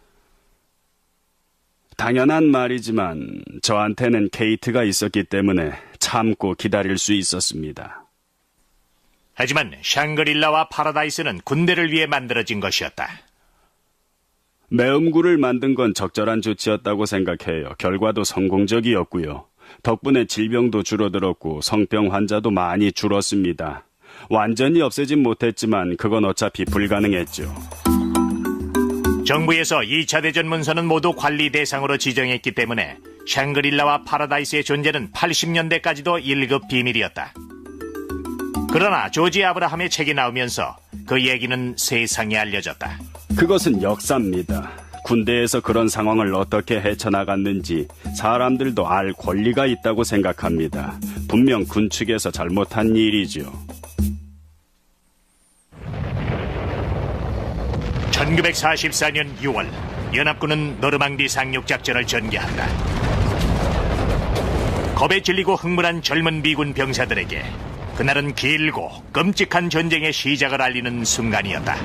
Speaker 4: 당연한 말이지만 저한테는 케이트가 있었기 때문에 참고 기다릴 수 있었습니다.
Speaker 1: 하지만 샹그릴라와 파라다이스는 군대를 위해 만들어진 것이었다.
Speaker 4: 매음구를 만든 건 적절한 조치였다고 생각해요. 결과도 성공적이었고요. 덕분에 질병도 줄어들었고 성병 환자도 많이 줄었습니다. 완전히 없애진 못했지만 그건 어차피 불가능했죠.
Speaker 1: 정부에서 2차 대전 문서는 모두 관리 대상으로 지정했기 때문에 샹그릴라와 파라다이스의 존재는 80년대까지도 1급 비밀이었다. 그러나 조지 아브라함의 책이 나오면서 그 얘기는 세상에 알려졌다.
Speaker 4: 그것은 역사입니다. 군대에서 그런 상황을 어떻게 헤쳐나갔는지 사람들도 알 권리가 있다고 생각합니다. 분명 군 측에서 잘못한 일이죠.
Speaker 1: 1944년 6월 연합군은 노르망디 상륙작전을 전개한다. 겁에 질리고 흥분한 젊은 미군 병사들에게 그날은 길고 끔찍한 전쟁의 시작을 알리는 순간이었다.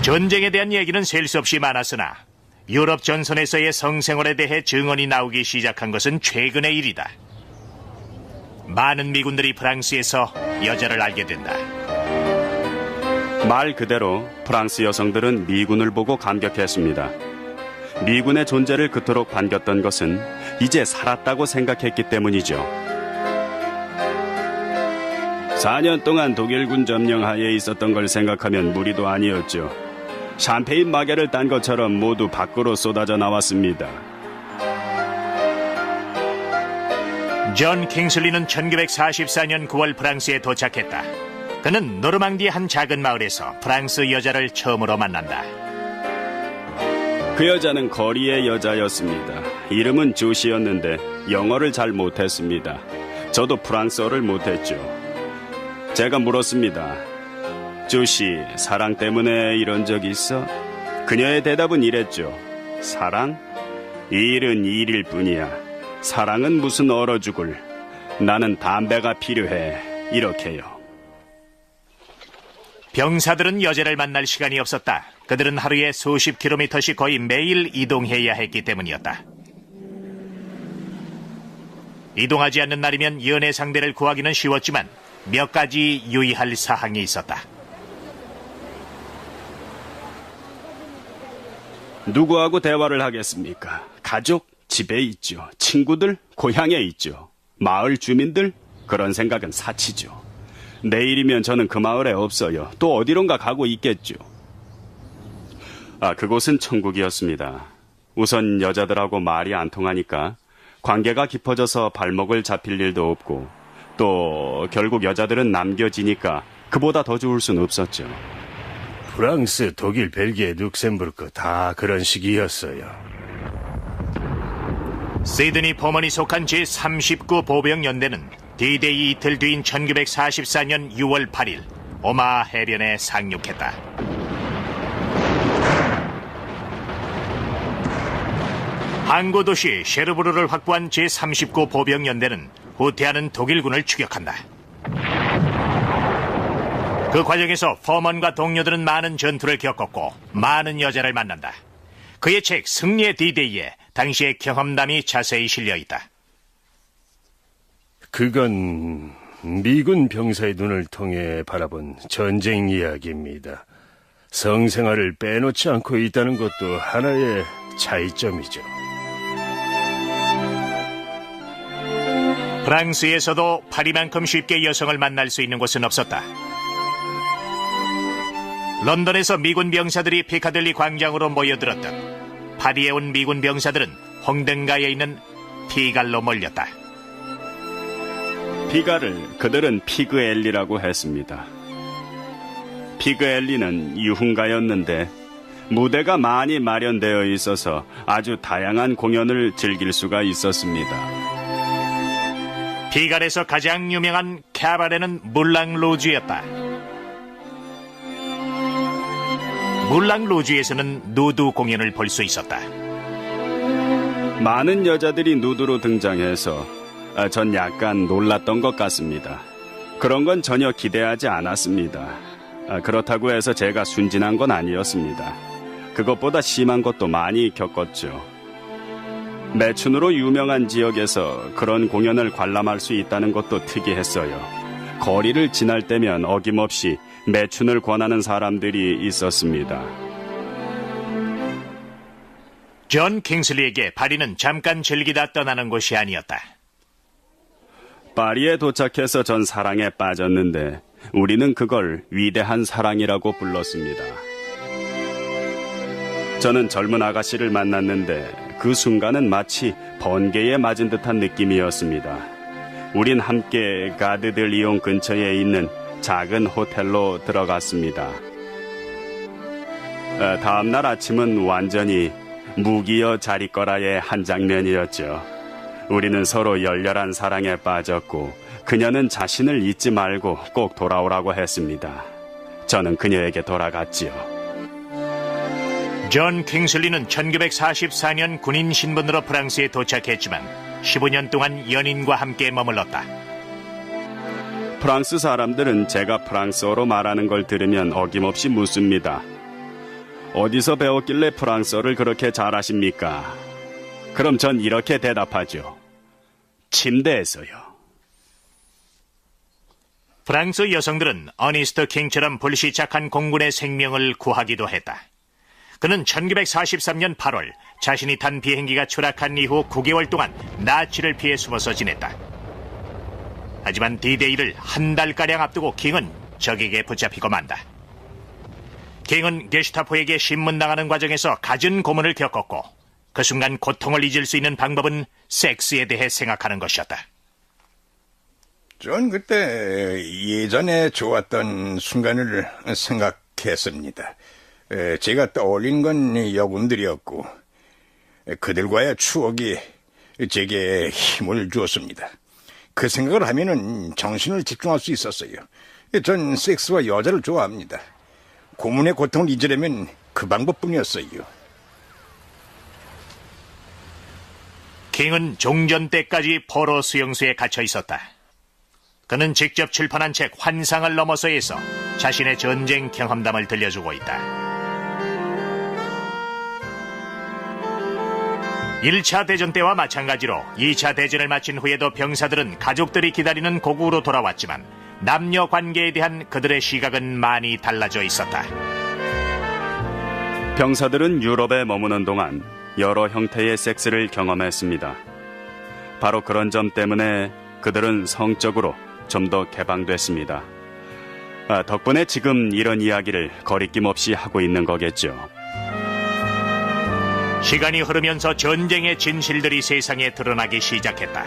Speaker 1: 전쟁에 대한 얘기는 셀 수 없이 많았으나 유럽 전선에서의 성생활에 대해 증언이 나오기 시작한 것은 최근의 일이다. 많은 미군들이 프랑스에서 여자를 알게 된다.
Speaker 4: 말 그대로 프랑스 여성들은 미군을 보고 감격했습니다. 미군의 존재를 그토록 반겼던 것은 이제 살았다고 생각했기 때문이죠. 4년 동안 독일군 점령하에 있었던 걸 생각하면 무리도 아니었죠. 샴페인 마개를 딴 것처럼 모두 밖으로 쏟아져 나왔습니다.
Speaker 1: 존 킹슬리는 1944년 9월 프랑스에 도착했다. 그는 노르망디의 한 작은 마을에서 프랑스 여자를 처음으로 만난다.
Speaker 4: 그 여자는 거리의 여자였습니다. 이름은 조시였는데 영어를 잘 못했습니다. 저도 프랑스어를 못했죠. 제가 물었습니다. 조시, 사랑 때문에 이런 적 있어? 그녀의 대답은 이랬죠. 사랑? 일은 일일 뿐이야. 사랑은 무슨 얼어 죽을. 나는 담배가 필요해. 이렇게요.
Speaker 1: 병사들은 여자를 만날 시간이 없었다. 그들은 하루에 수십 킬로미터씩 거의 매일 이동해야 했기 때문이었다. 이동하지 않는 날이면 연애 상대를 구하기는 쉬웠지만 몇 가지 유의할 사항이 있었다.
Speaker 4: 누구하고 대화를 하겠습니까? 가족? 집에 있죠. 친구들? 고향에 있죠. 마을 주민들? 그런 생각은 사치죠. 내일이면 저는 그 마을에 없어요. 또 어디론가 가고 있겠죠. 그곳은 천국이었습니다. 우선 여자들하고 말이 안 통하니까 관계가 깊어져서 발목을 잡힐 일도 없고 또 결국 여자들은 남겨지니까 그보다 더 좋을 순 없었죠.
Speaker 2: 프랑스, 독일, 벨기에, 룩셈부르크 다 그런 시기였어요.
Speaker 1: 시드니 포먼이 속한 제39 보병연대는 D-Day 이틀 뒤인 1944년 6월 8일 오마하 해변에 상륙했다. 항구 도시 셰르부르를 확보한 제39 보병연대는 후퇴하는 독일군을 추격한다. 그 과정에서 포먼과 동료들은 많은 전투를 겪었고 많은 여자를 만난다. 그의 책 승리의 D-Day에 당시의 경험담이 자세히 실려있다.
Speaker 2: 그건 미군 병사의 눈을 통해 바라본 전쟁 이야기입니다. 성생활을 빼놓지 않고 있다는 것도 하나의 차이점이죠.
Speaker 1: 프랑스에서도 파리만큼 쉽게 여성을 만날 수 있는 곳은 없었다. 런던에서 미군 병사들이 피카델리 광장으로 모여들었듯 파리에 온 미군 병사들은 홍등가에 있는 피갈로 몰렸다.
Speaker 4: 피가를 그들은 피그엘리라고 했습니다. 피그엘리는 유흥가였는데 무대가 많이 마련되어 있어서 아주 다양한 공연을 즐길 수가 있었습니다.
Speaker 1: 피갈에서 가장 유명한 캐바레는 물랑루즈였다. 물랑루즈에서는 누드 공연을 볼 수 있었다.
Speaker 4: 많은 여자들이 누드로 등장해서 전 약간 놀랐던 것 같습니다. 그런 건 전혀 기대하지 않았습니다. 그렇다고 해서 제가 순진한 건 아니었습니다. 그것보다 심한 것도 많이 겪었죠. 매춘으로 유명한 지역에서 그런 공연을 관람할 수 있다는 것도 특이했어요. 거리를 지날 때면 어김없이 매춘을 권하는 사람들이 있었습니다.
Speaker 1: 존 킹슬리에게 파리는 잠깐 즐기다 떠나는 곳이 아니었다.
Speaker 4: 파리에 도착해서 전 사랑에 빠졌는데 우리는 그걸 위대한 사랑이라고 불렀습니다. 저는 젊은 아가씨를 만났는데 그 순간은 마치 번개에 맞은 듯한 느낌이었습니다. 우린 함께 가드 드 리옹 근처에 있는 작은 호텔로 들어갔습니다. 다음날 아침은 완전히 무기여 자리거라의 한 장면이었죠. 우리는 서로 열렬한 사랑에 빠졌고 그녀는 자신을 잊지 말고 꼭 돌아오라고 했습니다. 저는 그녀에게 돌아갔지요.
Speaker 1: 존 킹슬리는 1944년 군인 신분으로 프랑스에 도착했지만 15년 동안 연인과 함께 머물렀다.
Speaker 4: 프랑스 사람들은 제가 프랑스어로 말하는 걸 들으면 어김없이 묻습니다. 어디서 배웠길래 프랑스어를 그렇게 잘하십니까? 그럼 전 이렇게 대답하죠. 침대에서요.
Speaker 1: 프랑스 여성들은 어니스트 킹처럼 불시착한 공군의 생명을 구하기도 했다. 그는 1943년 8월 자신이 탄 비행기가 추락한 이후 9개월 동안 나치를 피해 숨어서 지냈다. 하지만 D-Day를 한 달가량 앞두고 킹은 적에게 붙잡히고 만다. 킹은 게슈타포에게 신문당하는 과정에서 갖은 고문을 겪었고 그 순간 고통을 잊을 수 있는 방법은 섹스에 대해 생각하는 것이었다.
Speaker 3: 전 그때 예전에 좋았던 순간을 생각했습니다. 제가 떠올린 건 여군들이었고 그들과의 추억이 제게 힘을 주었습니다. 그 생각을 하면은 정신을 집중할 수 있었어요. 전 섹스와 여자를 좋아합니다. 고문의 고통을 잊으려면 그 방법뿐이었어요.
Speaker 1: 킹은 종전 때까지 포로 수용소에 갇혀 있었다. 그는 직접 출판한 책 환상을 넘어서에서 자신의 전쟁 경험담을 들려주고 있다. 1차 대전 때와 마찬가지로 2차 대전을 마친 후에도 병사들은 가족들이 기다리는 고국으로 돌아왔지만 남녀 관계에 대한 그들의 시각은 많이 달라져 있었다.
Speaker 4: 병사들은 유럽에 머무는 동안 여러 형태의 섹스를 경험했습니다. 바로 그런 점 때문에 그들은 성적으로 좀 더 개방됐습니다. 덕분에 지금 이런 이야기를 거리낌 없이 하고 있는 거겠죠.
Speaker 1: 시간이 흐르면서 전쟁의 진실들이 세상에 드러나기 시작했다.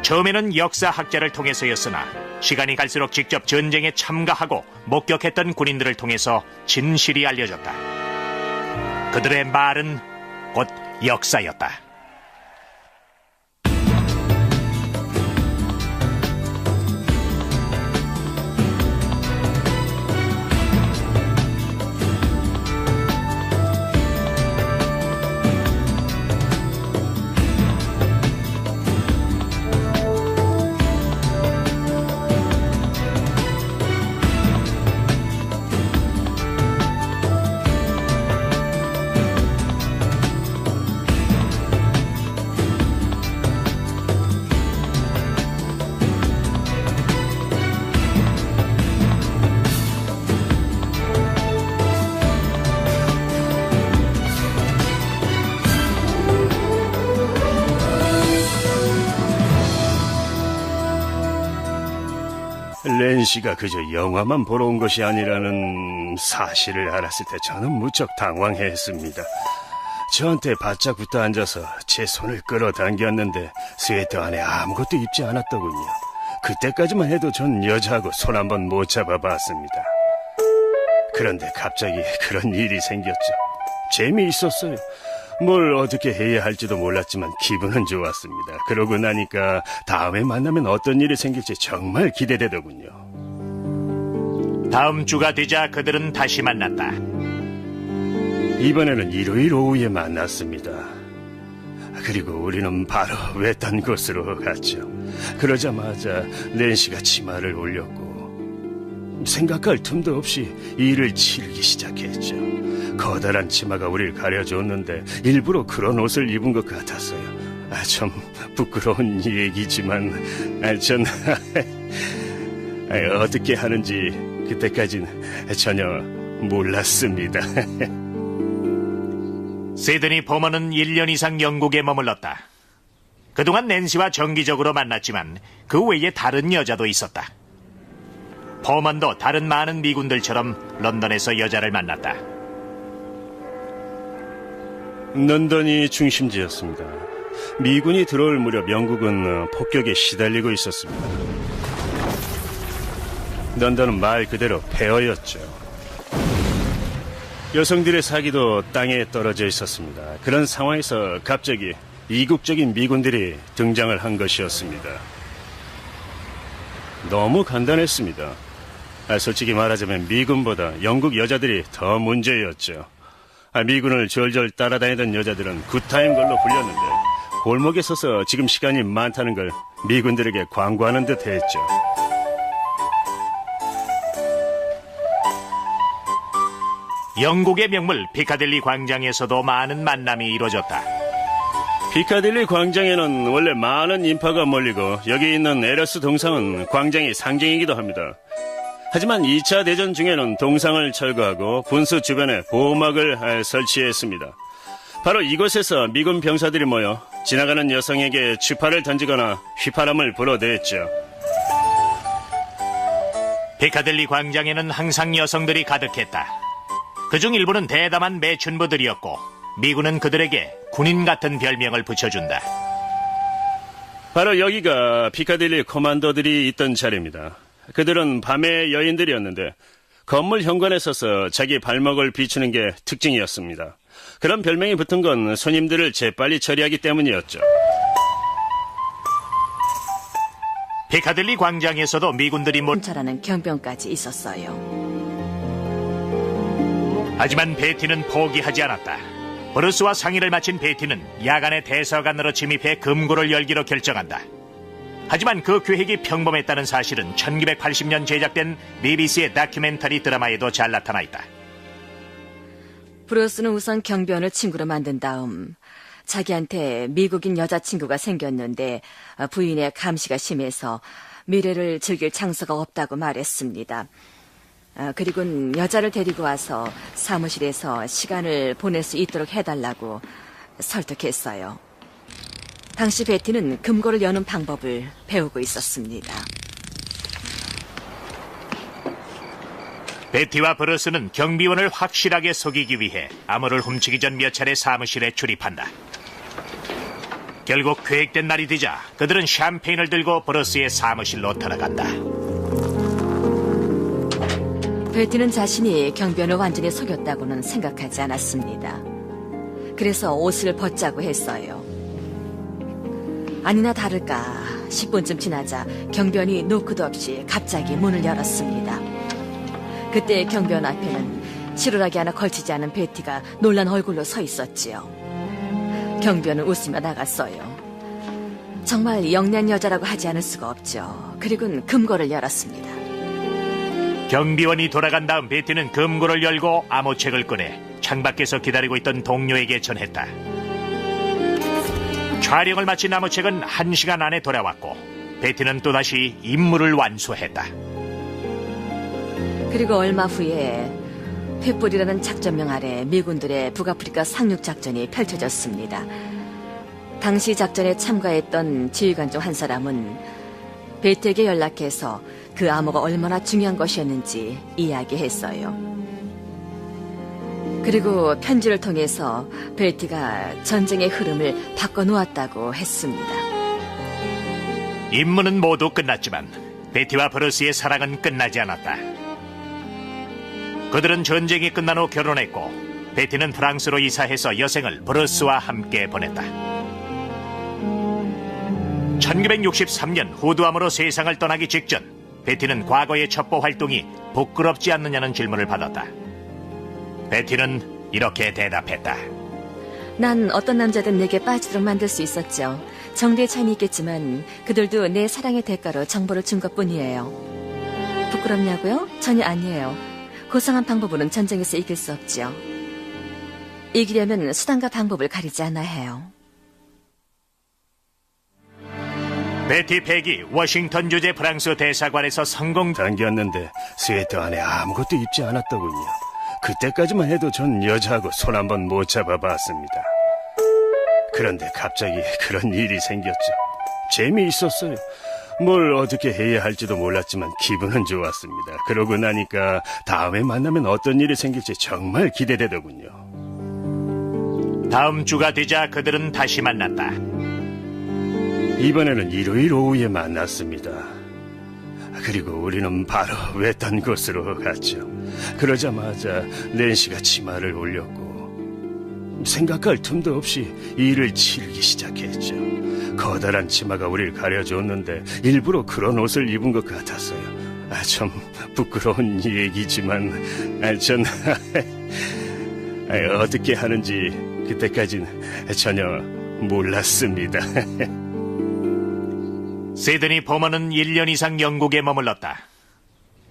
Speaker 1: 처음에는 역사학자를 통해서였으나 시간이 갈수록 직접 전쟁에 참가하고 목격했던 군인들을 통해서 진실이 알려졌다. 그들의 말은 곧 역사였다.
Speaker 2: 렌시가 그저 영화만 보러 온 것이 아니라는 사실을 알았을 때 저는 무척 당황했습니다. 저한테 바짝 붙어 앉아서 제 손을 끌어당겼는데 스웨터 안에 아무것도 입지 그런데 갑자기 그런 일이 생겼죠. 재미있었어요. 뭘 어떻게 해야 할지도 몰랐지만 기분은 좋았습니다. 그러고 나니까 다음에 만나면 어떤 일이 생길지 정말 기대되더군요.
Speaker 1: 다음 주가 되자 그들은 다시 만났다.
Speaker 2: 이번에는 일요일 오후에 만났습니다. 그리고 우리는 바로 외딴 곳으로 갔죠. 그러자마자 낸시가 치마를 올렸고 생각할 틈도 없이 일을 치르기 시작했죠. 커다란 치마가 우리를 가려줬는데 일부러 그런 옷을 입은 것 같았어요. 좀 부끄러운 얘기지만 전 어떻게 하는지 그때까진 전혀 몰랐습니다.
Speaker 1: 시드니 포먼은 1년 이상 영국에 머물렀다. 그동안 낸시와 정기적으로 만났지만 그 외에 다른 여자도 있었다. 포먼도 다른 많은 미군들처럼 런던에서 여자를 만났다.
Speaker 2: 런던이 중심지였습니다. 미군이 들어올 무렵 영국은 폭격에 시달리고 있었습니다. 런던은 말 그대로 폐허였죠. 여성들의 사기도 땅에 떨어져 있었습니다. 그런 상황에서 갑자기 이국적인 미군들이 등장을 한 것이었습니다. 너무 간단했습니다. 솔직히 말하자면 미군보다 영국 여자들이 더 문제였죠. 미군을 졸졸 따라다니던 여자들은 굿타임 걸로 불렸는데 골목에 서서 지금 시간이 많다는 걸 미군들에게 광고하는 듯 했죠.
Speaker 1: 영국의 명물 피카딜리 광장에서도 많은 만남이 이루어졌다.
Speaker 2: 피카딜리 광장에는 원래 많은 인파가 몰리고 여기 있는 에러스 동상은 광장의 상징이기도 합니다. 하지만 2차 대전 중에는 동상을 철거하고 분수 주변에 보호막을 설치했습니다. 바로 이곳에서 미군 병사들이 모여 지나가는 여성에게 주파를 던지거나 휘파람을 불어댔죠.
Speaker 1: 피카딜리 광장에는 항상 여성들이 가득했다. 그중 일부는 대담한 매춘부들이었고 미군은 그들에게 군인 같은 별명을 붙여준다.
Speaker 2: 바로 여기가 피카딜리 코만도들이 있던 자리입니다. 그들은 밤의 여인들이었는데 건물 현관에 서서 자기 발목을 비추는 게 특징이었습니다. 그런 별명이 붙은 건 손님들을 재빨리 처리하기 때문이었죠.
Speaker 1: 피카딜리 광장에서도 미군들이
Speaker 6: 잘하는 경병까지 있었어요.
Speaker 1: 하지만 베티는 포기하지 않았다. 브루스와 상의를 마친 베티는 야간에 대서관으로 침입해 금고를 열기로 결정한다. 하지만 그 계획이 평범했다는 사실은 1980년 제작된 BBC의 다큐멘터리 드라마에도 잘 나타나 있다.
Speaker 6: 브루스는 우선 경비원을 친구로 만든 다음 자기한테 미국인 여자친구가 생겼는데 부인의 감시가 심해서 미래를 즐길 장소가 없다고 말했습니다. 그리고는 여자를 데리고 와서 사무실에서 시간을 보낼 수 있도록 해달라고 설득했어요. 당시 베티는 금고를 여는 방법을 배우고 있었습니다.
Speaker 1: 베티와 브루스는 경비원을 확실하게 속이기 위해 암호를 훔치기 전 몇 차례 사무실에 출입한다. 결국 계획된 날이 되자 그들은 샴페인을 들고 브루스의 사무실로 들어간다.
Speaker 6: 베티는 자신이 경비원을 완전히 속였다고는 생각하지 않았습니다. 그래서 옷을 벗자고 했어요. 아니나 다를까 10분쯤 지나자 경비원이 노크도 없이 갑자기 문을 열었습니다. 그때 경비원 앞에는 실오라기 하나 걸치지 않은 베티가 놀란 얼굴로 서 있었지요. 경비원은 웃으며 나갔어요. 정말 영리한 여자라고 하지 않을 수가 없죠. 그리고는 금고를 열었습니다.
Speaker 1: 경비원이 돌아간 다음 베티는 금고를 열고 암호책을 꺼내 창밖에서 기다리고 있던 동료에게 전했다. 촬영을 마친 암호책은 1시간 안에 돌아왔고 베티는 또다시 임무를 완수했다.
Speaker 6: 그리고 얼마 후에 횃불이라는 작전명 아래 미군들의 북아프리카 상륙작전이 펼쳐졌습니다. 당시 작전에 참가했던 지휘관 중 한 사람은 베티에게 연락해서 그 암호가 얼마나 중요한 것이었는지 이야기했어요. 그리고 편지를 통해서 베티가 전쟁의 흐름을 바꿔놓았다고 했습니다.
Speaker 1: 임무는 모두 끝났지만 베티와 브루스의 사랑은 끝나지 않았다. 그들은 전쟁이 끝난 후 결혼했고 베티는 프랑스로 이사해서 여생을 브루스와 함께 보냈다. 1963년 후두암으로 세상을 떠나기 직전 베티는 과거의 첩보 활동이 부끄럽지 않느냐는 질문을 받았다. 베티는 이렇게 대답했다.
Speaker 6: 난 어떤 남자든 내게 빠지도록 만들 수 있었죠. 정도의 차이는 있겠지만 그들도 내 사랑의 대가로 정보를 준 것뿐이에요. 부끄럽냐고요? 전혀 아니에요. 고상한 방법으로는 전쟁에서 이길 수 없죠. 이기려면 수단과 방법을 가리지 않아야 해요.
Speaker 1: 베티 팩이 워싱턴 주재 프랑스 대사관에서 성공.
Speaker 2: 당겼는데 스웨터 안에 아무것도 입지 않았더군요. 그때까지만 해도 전 여자하고 손 한번 못 잡아봤습니다. 그런데 갑자기 그런 일이 생겼죠. 재미있었어요. 뭘 어떻게 해야 할지도 몰랐지만 기분은 좋았습니다. 그러고 나니까 다음에 만나면 어떤 일이 생길지 정말 기대되더군요.
Speaker 1: 다음 주가 되자 그들은 다시 만났다.
Speaker 2: 이번에는 일요일 오후에 만났습니다. 그리고 우리는 바로 외딴 곳으로 갔죠. 그러자마자 낸시가 치마를 올렸고 생각할 tum도 없이 일을 치르기 시작했죠. 커다란 치마가 우리를 가려줬는데 일부러 그런 옷을 입은 것 같았어요. 좀 부끄러운 얘기지만 전 어떻게 하는지 그때까진 전혀 몰랐습니다.
Speaker 1: 시드니 포먼은 1년 이상 영국에 머물렀다.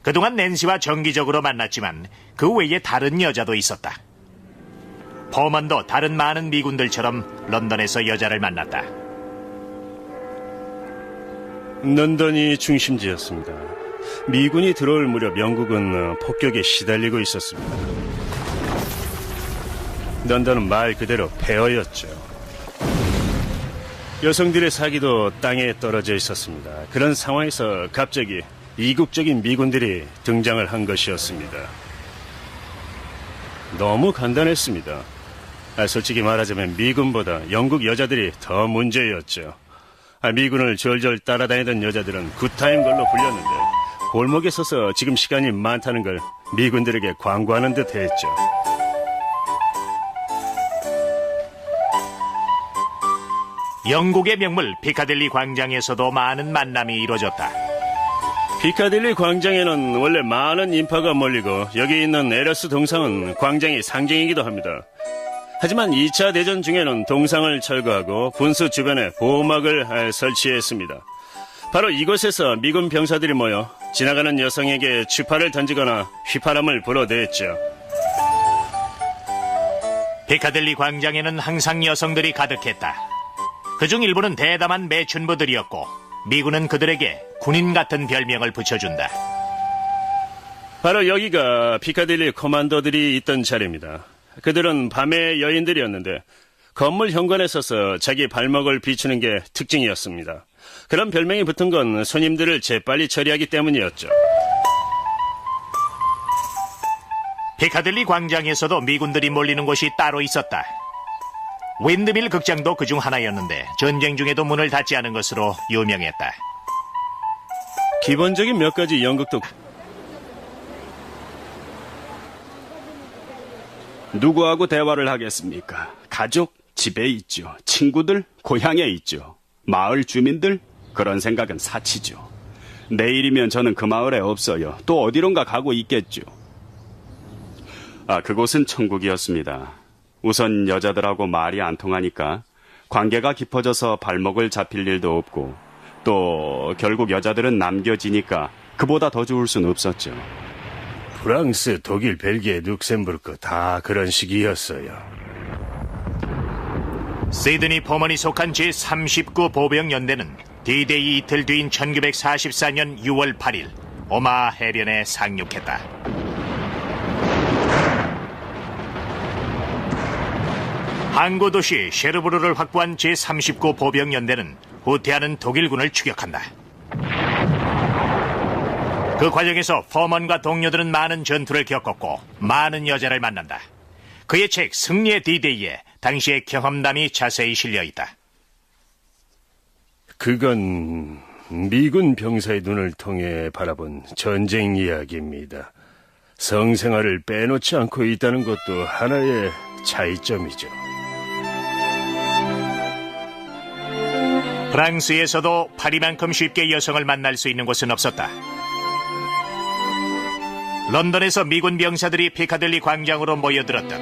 Speaker 1: 그동안 낸시와 정기적으로 만났지만 그 외에 다른 여자도 있었다. 포먼도 다른 많은 미군들처럼 런던에서 여자를 만났다.
Speaker 2: 런던이 중심지였습니다. 미군이 들어올 무렵 영국은 폭격에 시달리고 있었습니다. 런던은 말 그대로 폐허였죠. 여성들의 사기도 땅에 떨어져 있었습니다. 그런 상황에서 갑자기 이국적인 미군들이 등장을 한 것이었습니다. 너무 간단했습니다. 솔직히 말하자면 미군보다 영국 여자들이 더 문제였죠. 미군을 졸졸 따라다니던 여자들은 굿타임 걸로 불렸는데 골목에 서서 지금 시간이 많다는 걸 미군들에게 광고하는 듯 했죠.
Speaker 1: 영국의 명물 피카딜리 광장에서도 많은 만남이 이루어졌다.
Speaker 2: 피카딜리 광장에는 원래 많은 인파가 몰리고 여기 있는 에러스 동상은 광장의 상징이기도 합니다. 하지만 2차 대전 중에는 동상을 철거하고 분수 주변에 보호막을 설치했습니다. 바로 이곳에서 미군 병사들이 모여 지나가는 여성에게 추파를 던지거나 휘파람을 불어댔죠.
Speaker 1: 피카딜리 광장에는 항상 여성들이 가득했다. 그중 일부는 대담한 매춘부들이었고 미군은 그들에게 군인 같은 별명을 붙여준다.
Speaker 2: 바로 여기가 피카딜리 커만더들이 있던 자리입니다. 그들은 밤의 여인들이었는데 건물 현관에 서서 자기 발목을 비추는 게 특징이었습니다. 그런 별명이 붙은 건 손님들을 재빨리 처리하기 때문이었죠.
Speaker 1: 피카딜리 광장에서도 미군들이 몰리는 곳이 따로 있었다. 윈드밀 극장도 그중 하나였는데 전쟁 중에도 문을 닫지 않은 것으로 유명했다.
Speaker 2: 기본적인 몇 가지 연극도
Speaker 4: 누구하고 대화를 하겠습니까? 가족 집에 있죠. 친구들 고향에 있죠. 마을 주민들 그런 생각은 사치죠. 내일이면 저는 그 마을에 없어요. 또 어디론가 가고 있겠죠. 그곳은 천국이었습니다. 우선 여자들하고 말이 안 통하니까 관계가 깊어져서 발목을 잡힐 일도 없고 또 결국 여자들은 남겨지니까 그보다 더 좋을 순 없었죠.
Speaker 2: 프랑스, 독일, 벨기에, 룩셈부르크 다 그런 식이었어요.
Speaker 1: 시드니 포먼이 속한 제39 보병연대는 D-Day 이틀 뒤인 1944년 6월 8일 오마하 해변에 상륙했다. 항구 도시 셰르부르를 확보한 제39 보병연대는 후퇴하는 독일군을 추격한다. 그 과정에서 포먼과 동료들은 많은 전투를 겪었고 많은 여자를 만난다. 그의 책 승리의 D-Day에 당시의 경험담이 자세히 실려있다.
Speaker 2: 그건 미군 병사의 눈을 통해 바라본 전쟁 이야기입니다. 성생활을 빼놓지 않고 있다는 것도 하나의 차이점이죠.
Speaker 1: 프랑스에서도 파리만큼 쉽게 여성을 만날 수 있는 곳은 없었다. 런던에서 미군 병사들이 피카딜리 광장으로 모여들었다.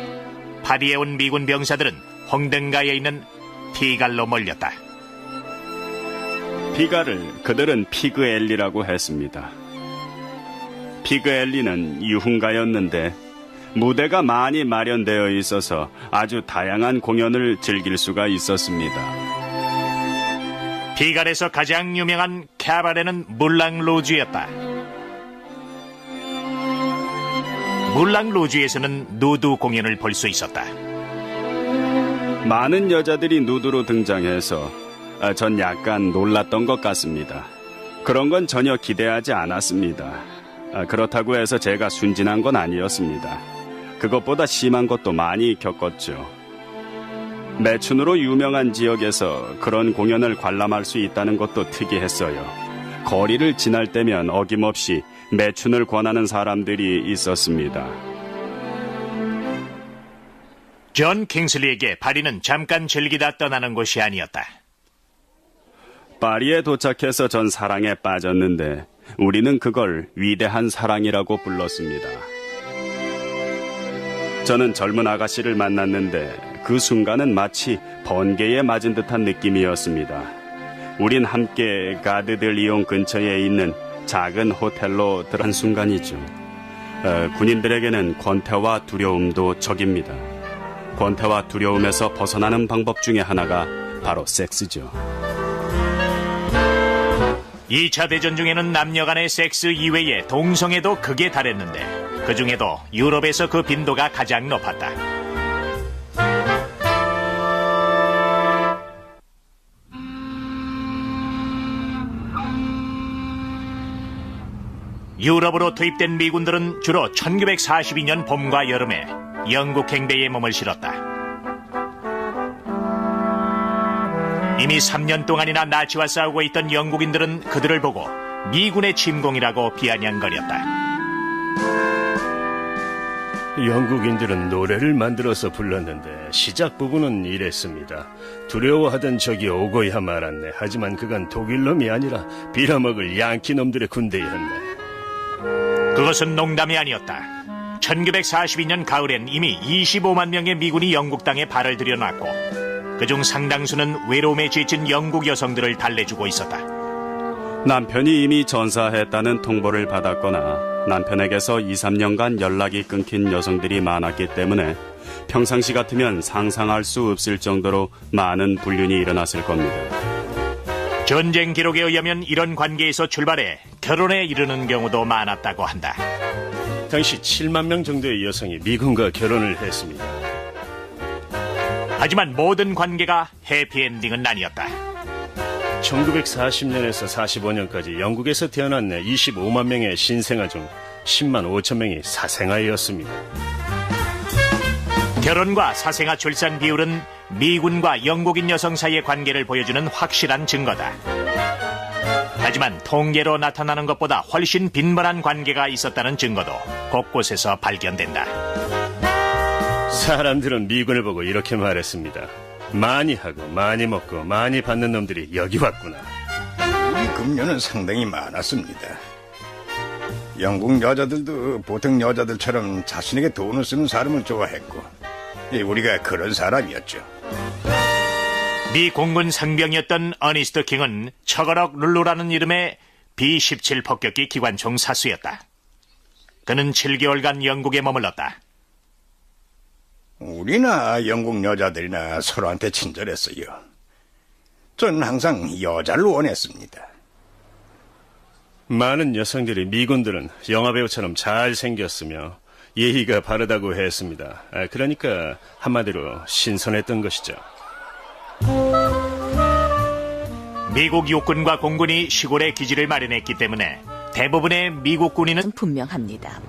Speaker 1: 파리에 온 미군 병사들은 홍등가에 있는 피갈로 몰렸다.
Speaker 4: 피가를 그들은 피그 엘리라고 했습니다. 피그 엘리는 유흥가였는데 무대가 많이 마련되어 있어서 아주 다양한 공연을 즐길 수가 있었습니다.
Speaker 1: 피갈에서 가장 유명한 캐바레는 물랑루즈였다. 물랑루즈에서는 누드 공연을 볼 수 있었다.
Speaker 4: 많은 여자들이 누드로 등장해서 전 약간 놀랐던 것 같습니다. 그런 건 전혀 기대하지 않았습니다. 그렇다고 해서 제가 순진한 건 아니었습니다. 그것보다 심한 것도 많이 겪었죠. 매춘으로 유명한 지역에서 그런 공연을 관람할 수 있다는 것도 특이했어요. 거리를 지날 때면 어김없이 매춘을 권하는 사람들이 있었습니다.
Speaker 1: 존 킹슬리에게 파리는 잠깐 즐기다 떠나는 곳이 아니었다.
Speaker 4: 파리에 도착해서 전 사랑에 빠졌는데 우리는 그걸 위대한 사랑이라고 불렀습니다. 저는 젊은 아가씨를 만났는데 그 순간은 마치 번개에 맞은 듯한 느낌이었습니다. 우린 함께 가드들리옹 근처에 있는 작은 호텔로 들어간 순간이죠. 군인들에게는 권태와 두려움도 적입니다. 권태와 두려움에서 벗어나는 방법 중에 하나가 바로 섹스죠.
Speaker 1: 2차 대전 중에는 남녀 간의 섹스 이외에 동성애도 극에 달했는데 그 중에도 유럽에서 그 빈도가 가장 높았다. 유럽으로 투입된 미군들은 주로 1942년 봄과 여름에 영국 행대에 몸을 실었다. 이미 3년 동안이나 나치와 싸우고 있던 영국인들은 그들을 보고 미군의 침공이라고 비아냥거렸다.
Speaker 2: 영국인들은 노래를 만들어서 불렀는데 시작 부분은 이랬습니다. 두려워하던 적이 오고야 말았네. 하지만 그건 독일놈이 아니라 빌어먹을 양키 놈들의 군대였네.
Speaker 1: 그것은 농담이 아니었다. 1942년 가을엔 이미 25만 명의 미군이 영국 땅에 발을 들여놨고 그중 상당수는 외로움에 지친 영국 여성들을 달래주고 있었다.
Speaker 4: 남편이 이미 전사했다는 통보를 받았거나 남편에게서 2, 3년간 연락이 끊긴 여성들이 많았기 때문에 평상시 같으면 상상할 수 없을 정도로 많은 불륜이 일어났을 겁니다.
Speaker 1: 전쟁 기록에 의하면 이런 관계에서 출발해 결혼에 이르는 경우도 많았다고 한다.
Speaker 2: 당시 7만 명 정도의 여성이 미군과 결혼을 했습니다.
Speaker 1: 하지만 모든 관계가 해피엔딩은 아니었다.
Speaker 2: 1940년에서 45년까지 영국에서 태어난 25만 명의 신생아 중 10만 5천 명이 사생아였습니다.
Speaker 1: 결혼과 사생아 출산 비율은 미군과 영국인 여성 사이의 관계를 보여주는 확실한 증거다. 하지만 통계로 나타나는 것보다 훨씬 빈번한 관계가 있었다는 증거도 곳곳에서 발견된다.
Speaker 2: 사람들은 미군을 보고 이렇게 말했습니다. 많이 하고 많이 먹고 많이 받는 놈들이 여기 왔구나.
Speaker 3: 우리 금년은 상당히 많았습니다. 영국 여자들도 보통 여자들처럼 자신에게 돈을 쓰는 사람을 좋아했고 우리가 그런 사람이었죠.
Speaker 1: 미 공군 상병이었던 어니스트 킹은 처거럭 룰루라는 이름의 B-17 폭격기 기관총 사수였다. 그는 7개월간 영국에 머물렀다.
Speaker 3: 우리나 영국 여자들이나 서로한테 친절했어요. 전 항상 여자를 원했습니다.
Speaker 2: 많은 여성들이 미군들은 영화배우처럼 잘생겼으며 예의가 바르다고 했습니다. 그러니까 한마디로 신선했던 것이죠.
Speaker 1: 미국 육군과 공군이 시골에 기지를 마련했기 때문에 대부분의 미국 군인은
Speaker 6: 분명합니다.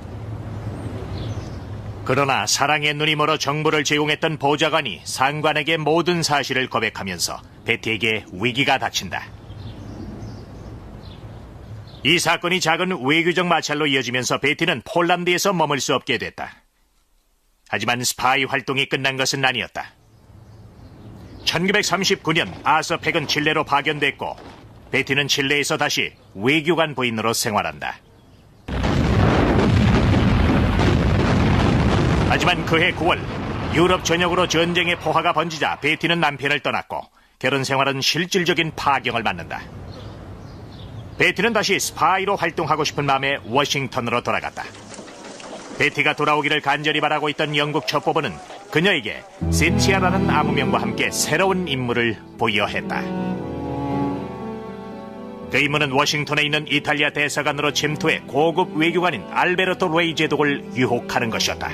Speaker 1: 그러나 사랑의 눈이 멀어 정보를 제공했던 보좌관이 상관에게 모든 사실을 고백하면서 베티에게 위기가 닥친다. 이 사건이 작은 외교적 마찰로 이어지면서 베티는 폴란드에서 머물 수 없게 됐다. 하지만 스파이 활동이 끝난 것은 아니었다. 1939년 아서 팩은 칠레로 파견됐고 베티는 칠레에서 다시 외교관 부인으로 생활한다. 하지만 그해 9월 유럽 전역으로 전쟁의 포화가 번지자 베티는 남편을 떠났고 결혼 생활은 실질적인 파경을 맞는다. 베티는 다시 스파이로 활동하고 싶은 마음에 워싱턴으로 돌아갔다. 베티가 돌아오기를 간절히 바라고 있던 영국 첩보부는 그녀에게 센시아라는 암호명과 함께 새로운 임무를 부여했다. 그 임무는 워싱턴에 있는 이탈리아 대사관으로 침투해 고급 외교관인 알베르토 레이 제독을 유혹하는 것이었다.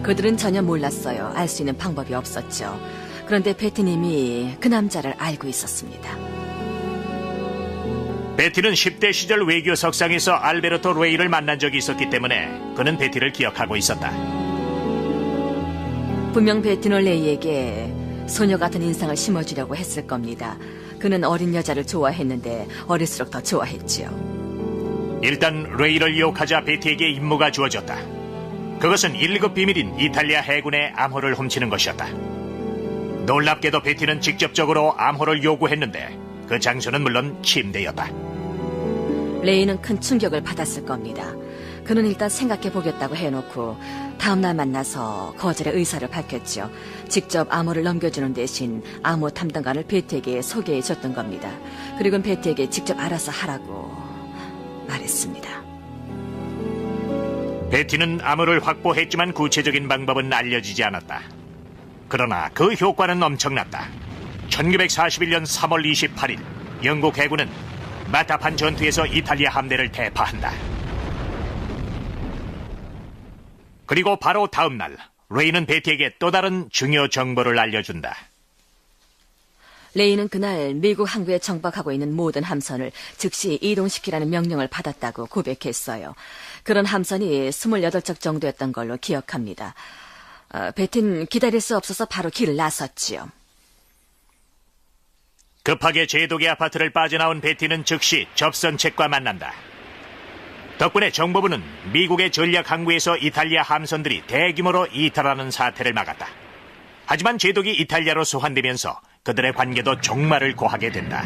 Speaker 6: 그들은 전혀 몰랐어요. 알 수 있는 방법이 없었죠. 그런데 베티님이 그 남자를 알고 있었습니다.
Speaker 1: 베티는 10대 시절 외교 석상에서 알베르토 레이를 만난 적이 있었기 때문에 그는 베티를 기억하고 있었다.
Speaker 6: 분명 베티는 레이에게 소녀 같은 인상을 심어주려고 했을 겁니다. 그는 어린 여자를 좋아했는데 어릴수록 더 좋아했지요.
Speaker 1: 일단 레이를 유혹하자 베티에게 임무가 주어졌다. 그것은 1급 비밀인 이탈리아 해군의 암호를 훔치는 것이었다. 놀랍게도 베티는 직접적으로 암호를 요구했는데 그 장소는 물론 침대였다.
Speaker 6: 레이는 큰 충격을 받았을 겁니다. 그는 일단 생각해보겠다고 해놓고 다음날 만나서 거절의 의사를 밝혔죠. 직접 암호를 넘겨주는 대신 암호 담당관을 베티에게 소개해줬던 겁니다. 그리고 베티에게 직접 알아서 하라고 말했습니다.
Speaker 1: 베티는 암호를 확보했지만 구체적인 방법은 알려지지 않았다. 그러나 그 효과는 엄청났다. 1941년 3월 28일 영국 해군은 마타판 전투에서 이탈리아 함대를 대파한다. 그리고 바로 다음 날 레이는 베티에게 또 다른 중요 정보를 알려준다.
Speaker 6: 레이는 그날 미국 항구에 정박하고 있는 모든 함선을 즉시 이동시키라는 명령을 받았다고 고백했어요. 그런 함선이 28척 정도였던 걸로 기억합니다. 베티는 기다릴 수 없어서 바로 길을 나섰지요.
Speaker 1: 급하게 제독의 아파트를 빠져나온 베티는 즉시 접선책과 만난다. 덕분에 정보부는 미국의 전략 항구에서 이탈리아 함선들이 대규모로 이탈하는 사태를 막았다. 하지만 제독이 이탈리아로 소환되면서 그들의 관계도 종말을 고하게 된다.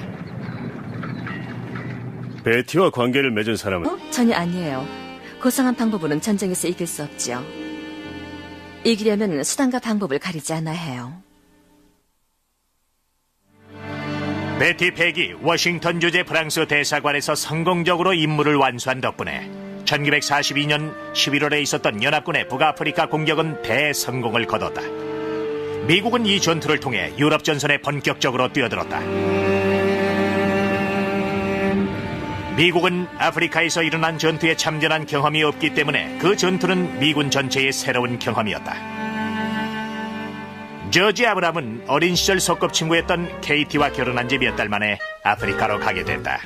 Speaker 2: 베티와 관계를 맺은 사람은?
Speaker 6: 전혀 아니에요. 고상한 방법으로는 전쟁에서 이길 수 없죠. 이기려면 수단과 방법을 가리지 않아야 해요.
Speaker 1: 베티 팩이 워싱턴 주재 프랑스 대사관에서 성공적으로 임무를 완수한 덕분에 1942년 11월에 있었던 연합군의 북아프리카 공격은 대성공을 거뒀다. 미국은 이 전투를 통해 유럽 전선에 본격적으로 뛰어들었다. 미국은 아프리카에서 일어난 전투에 참전한 경험이 없기 때문에 그 전투는 미군 전체의 새로운 경험이었다. 저지 아브람은 어린 시절 소꿉친구였던 케이티와 결혼한 지 몇 달 만에 아프리카로 가게 됐다.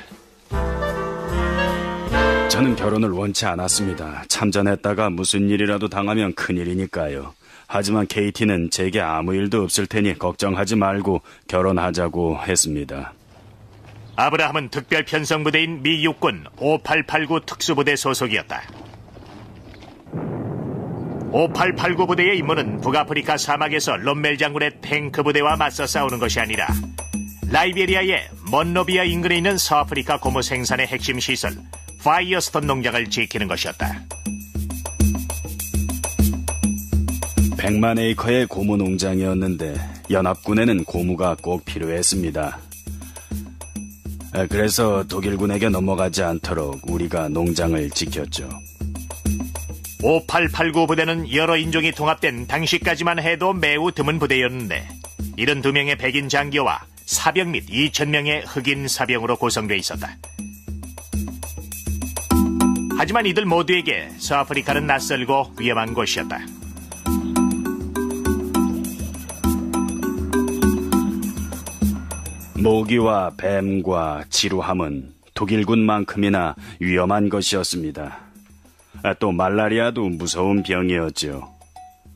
Speaker 4: 저는 결혼을 원치 않았습니다. 참전했다가 무슨 일이라도 당하면 큰일이니까요. 하지만 케이티는 제게 아무 일도 없을 테니 걱정하지 말고 결혼하자고 했습니다.
Speaker 1: 아브라함은 특별 편성부대인 미 육군 5889 특수부대 소속이었다. 5889 부대의 임무는 북아프리카 사막에서 롬멜 장군의 탱크 부대와 맞서 싸우는 것이 아니라 라이베리아의 먼로비아 인근에 있는 서아프리카 고무 생산의 핵심 시설 파이어스톤 농장을 지키는 것이었다.
Speaker 4: 100만 에이커의 고무 농장이었는데 연합군에는 고무가 꼭 필요했습니다. 그래서 독일군에게 넘어가지 않도록 우리가 농장을 지켰죠.
Speaker 1: 5889 부대는 여러 인종이 통합된 당시까지만 해도 매우 드문 부대였는데 72명의 백인 장교와 사병 및 2000명의 흑인 사병으로 구성되어 있었다. 하지만 이들 모두에게 서아프리카는 낯설고 위험한 곳이었다.
Speaker 4: 모기와 뱀과 지루함은 독일군만큼이나 위험한 것이었습니다. 또 말라리아도 무서운 병이었죠.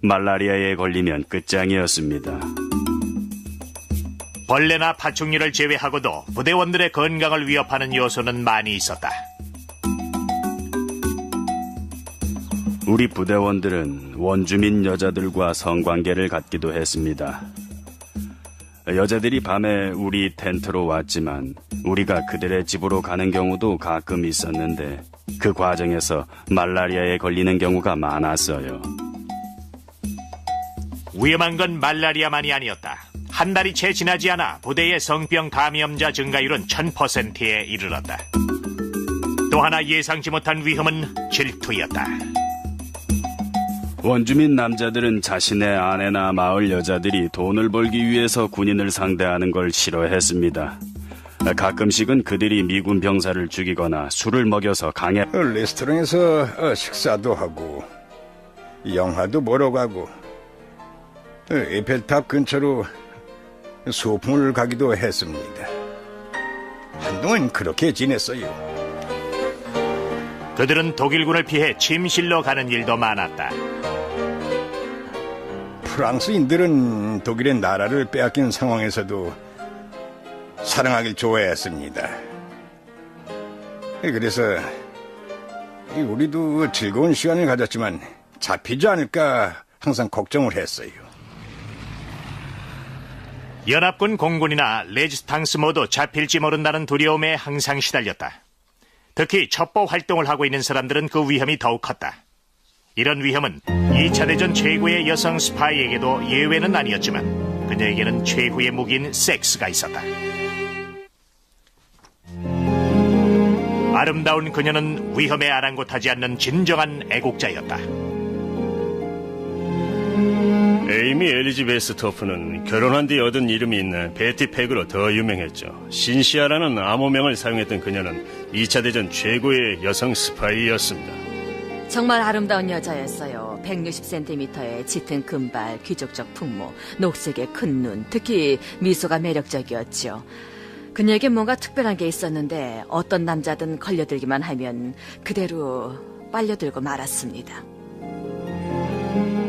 Speaker 4: 말라리아에 걸리면 끝장이었습니다.
Speaker 1: 벌레나 파충류를 제외하고도 부대원들의 건강을 위협하는 요소는 많이 있었다.
Speaker 4: 우리 부대원들은 원주민 여자들과 성관계를 갖기도 했습니다. 여자들이 밤에 우리 텐트로 왔지만 우리가 그들의 집으로 가는 경우도 가끔 있었는데 그 과정에서 말라리아에 걸리는 경우가 많았어요.
Speaker 1: 위험한 건 말라리아만이 아니었다. 한 달이 채 지나지 않아 부대의 성병 감염자 증가율은 1000%에 이르렀다. 또 하나 예상치 못한 위험은 질투였다.
Speaker 4: 원주민 남자들은 자신의 아내나 마을 여자들이 돈을 벌기 위해서 군인을 상대하는 걸 싫어했습니다. 가끔씩은 그들이 미군 병사를 죽이거나 술을 먹여서 강해
Speaker 3: 레스토랑에서 식사도 하고 영화도 보러 가고 에펠탑 근처로 소풍을 가기도 했습니다. 한동안 그렇게 지냈어요.
Speaker 1: 그들은 독일군을 피해 침실로 가는 일도 많았다.
Speaker 3: 프랑스인들은 독일의 나라를 빼앗긴 상황에서도 사랑하길 좋아했습니다. 그래서 우리도 즐거운 시간을 가졌지만 잡히지 않을까 항상 걱정을 했어요.
Speaker 1: 연합군 공군이나 레지스탕스 모두 잡힐지 모른다는 두려움에 항상 시달렸다. 특히 첩보 활동을 하고 있는 사람들은 그 위험이 더욱 컸다. 이런 위험은 2차 대전 최고의 여성 스파이에게도 예외는 아니었지만 그녀에게는 최후의 무기인 섹스가 있었다. 아름다운 그녀는 위험에 아랑곳하지 않는 진정한 애국자였다.
Speaker 2: 에이미 엘리지베스 토프는 결혼한 뒤 얻은 이름이 있는 베티 팩으로 더 유명했죠. 신시아라는 암호명을 사용했던 그녀는 2차 대전 최고의 여성 스파이였습니다.
Speaker 6: 정말 아름다운 여자였어요. 160cm의 짙은 금발, 귀족적 풍모, 녹색의 큰 눈, 특히 미소가 매력적이었죠. 그녀에게 뭔가 특별한 게 있었는데 어떤 남자든 걸려들기만 하면 그대로 빨려들고 말았습니다.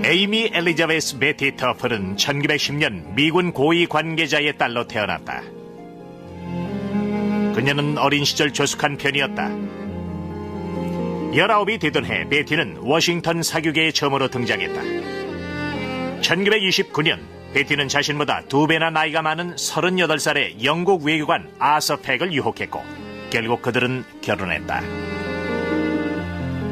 Speaker 1: 에이미 엘리자베스 베티 터플은 1910년 미군 고위 관계자의 딸로 태어났다. 그녀는 어린 시절 조숙한 편이었다. 19이 되던 해 베티는 워싱턴 사교계에 처음으로 등장했다. 1929년 베티는 자신보다 2배나 나이가 많은 38살의 영국 외교관 아서 팩을 유혹했고 결국 그들은 결혼했다.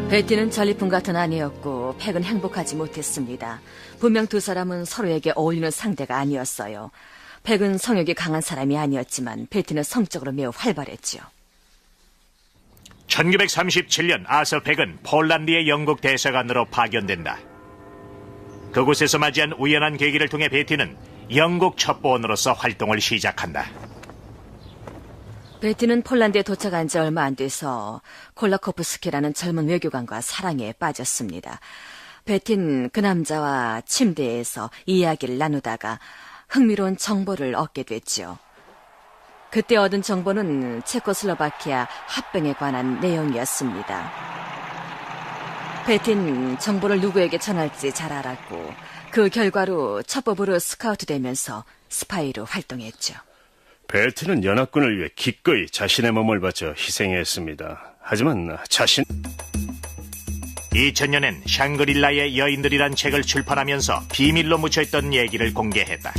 Speaker 6: 베티는 전리품 같은 아내였고 팩은 행복하지 못했습니다. 분명 두 사람은 서로에게 어울리는 상대가 아니었어요. 팩은 성욕이 강한 사람이 아니었지만 베티는 성적으로 매우 활발했죠.
Speaker 1: 1937년 아서 팩은 폴란드의 영국 대사관으로 파견된다. 그곳에서 맞이한 우연한 계기를 통해 베티는 영국 첩보원으로서 활동을 시작한다.
Speaker 6: 베티는 폴란드에 도착한 지 얼마 안 돼서 콜라코프스키라는 젊은 외교관과 사랑에 빠졌습니다. 베티는 그 남자와 침대에서 이야기를 나누다가 흥미로운 정보를 얻게 됐죠. 그때 얻은 정보는 체코슬로바키아 합병에 관한 내용이었습니다. 베티는 정보를 누구에게 전할지 잘 알았고 그 결과로 첩보부로 스카우트되면서 스파이로 활동했죠.
Speaker 2: 베티는 연합군을 위해 기꺼이 자신의 몸을 바쳐 희생했습니다. 하지만
Speaker 1: 2000년엔 샹그릴라의 여인들이란 책을 출판하면서 비밀로 묻혀있던 얘기를 공개했다.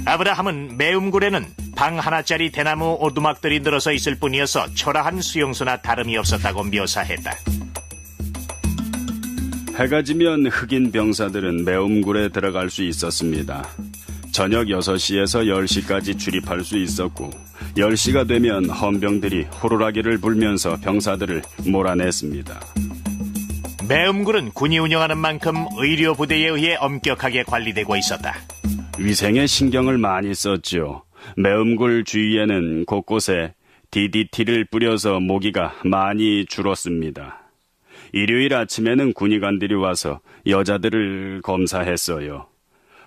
Speaker 1: 아브라함은 매음굴에는 방 하나짜리 대나무 오두막들이 늘어서 있을 뿐이어서 초라한 수용소나 다름이 없었다고 묘사했다.
Speaker 4: 해가 지면 흑인 병사들은 매음굴에 들어갈 수 있었습니다. 저녁 6시에서 10시까지 출입할 수 있었고 10시가 되면 헌병들이 호루라기를 불면서 병사들을 몰아냈습니다.
Speaker 1: 매음굴은 군이 운영하는 만큼 의료부대에 의해 엄격하게 관리되고 있었다.
Speaker 4: 위생에 신경을 많이 썼죠. 매음굴 주위에는 곳곳에 DDT를 뿌려서 모기가 많이 줄었습니다. 일요일 아침에는 군의관들이 와서 여자들을 검사했어요.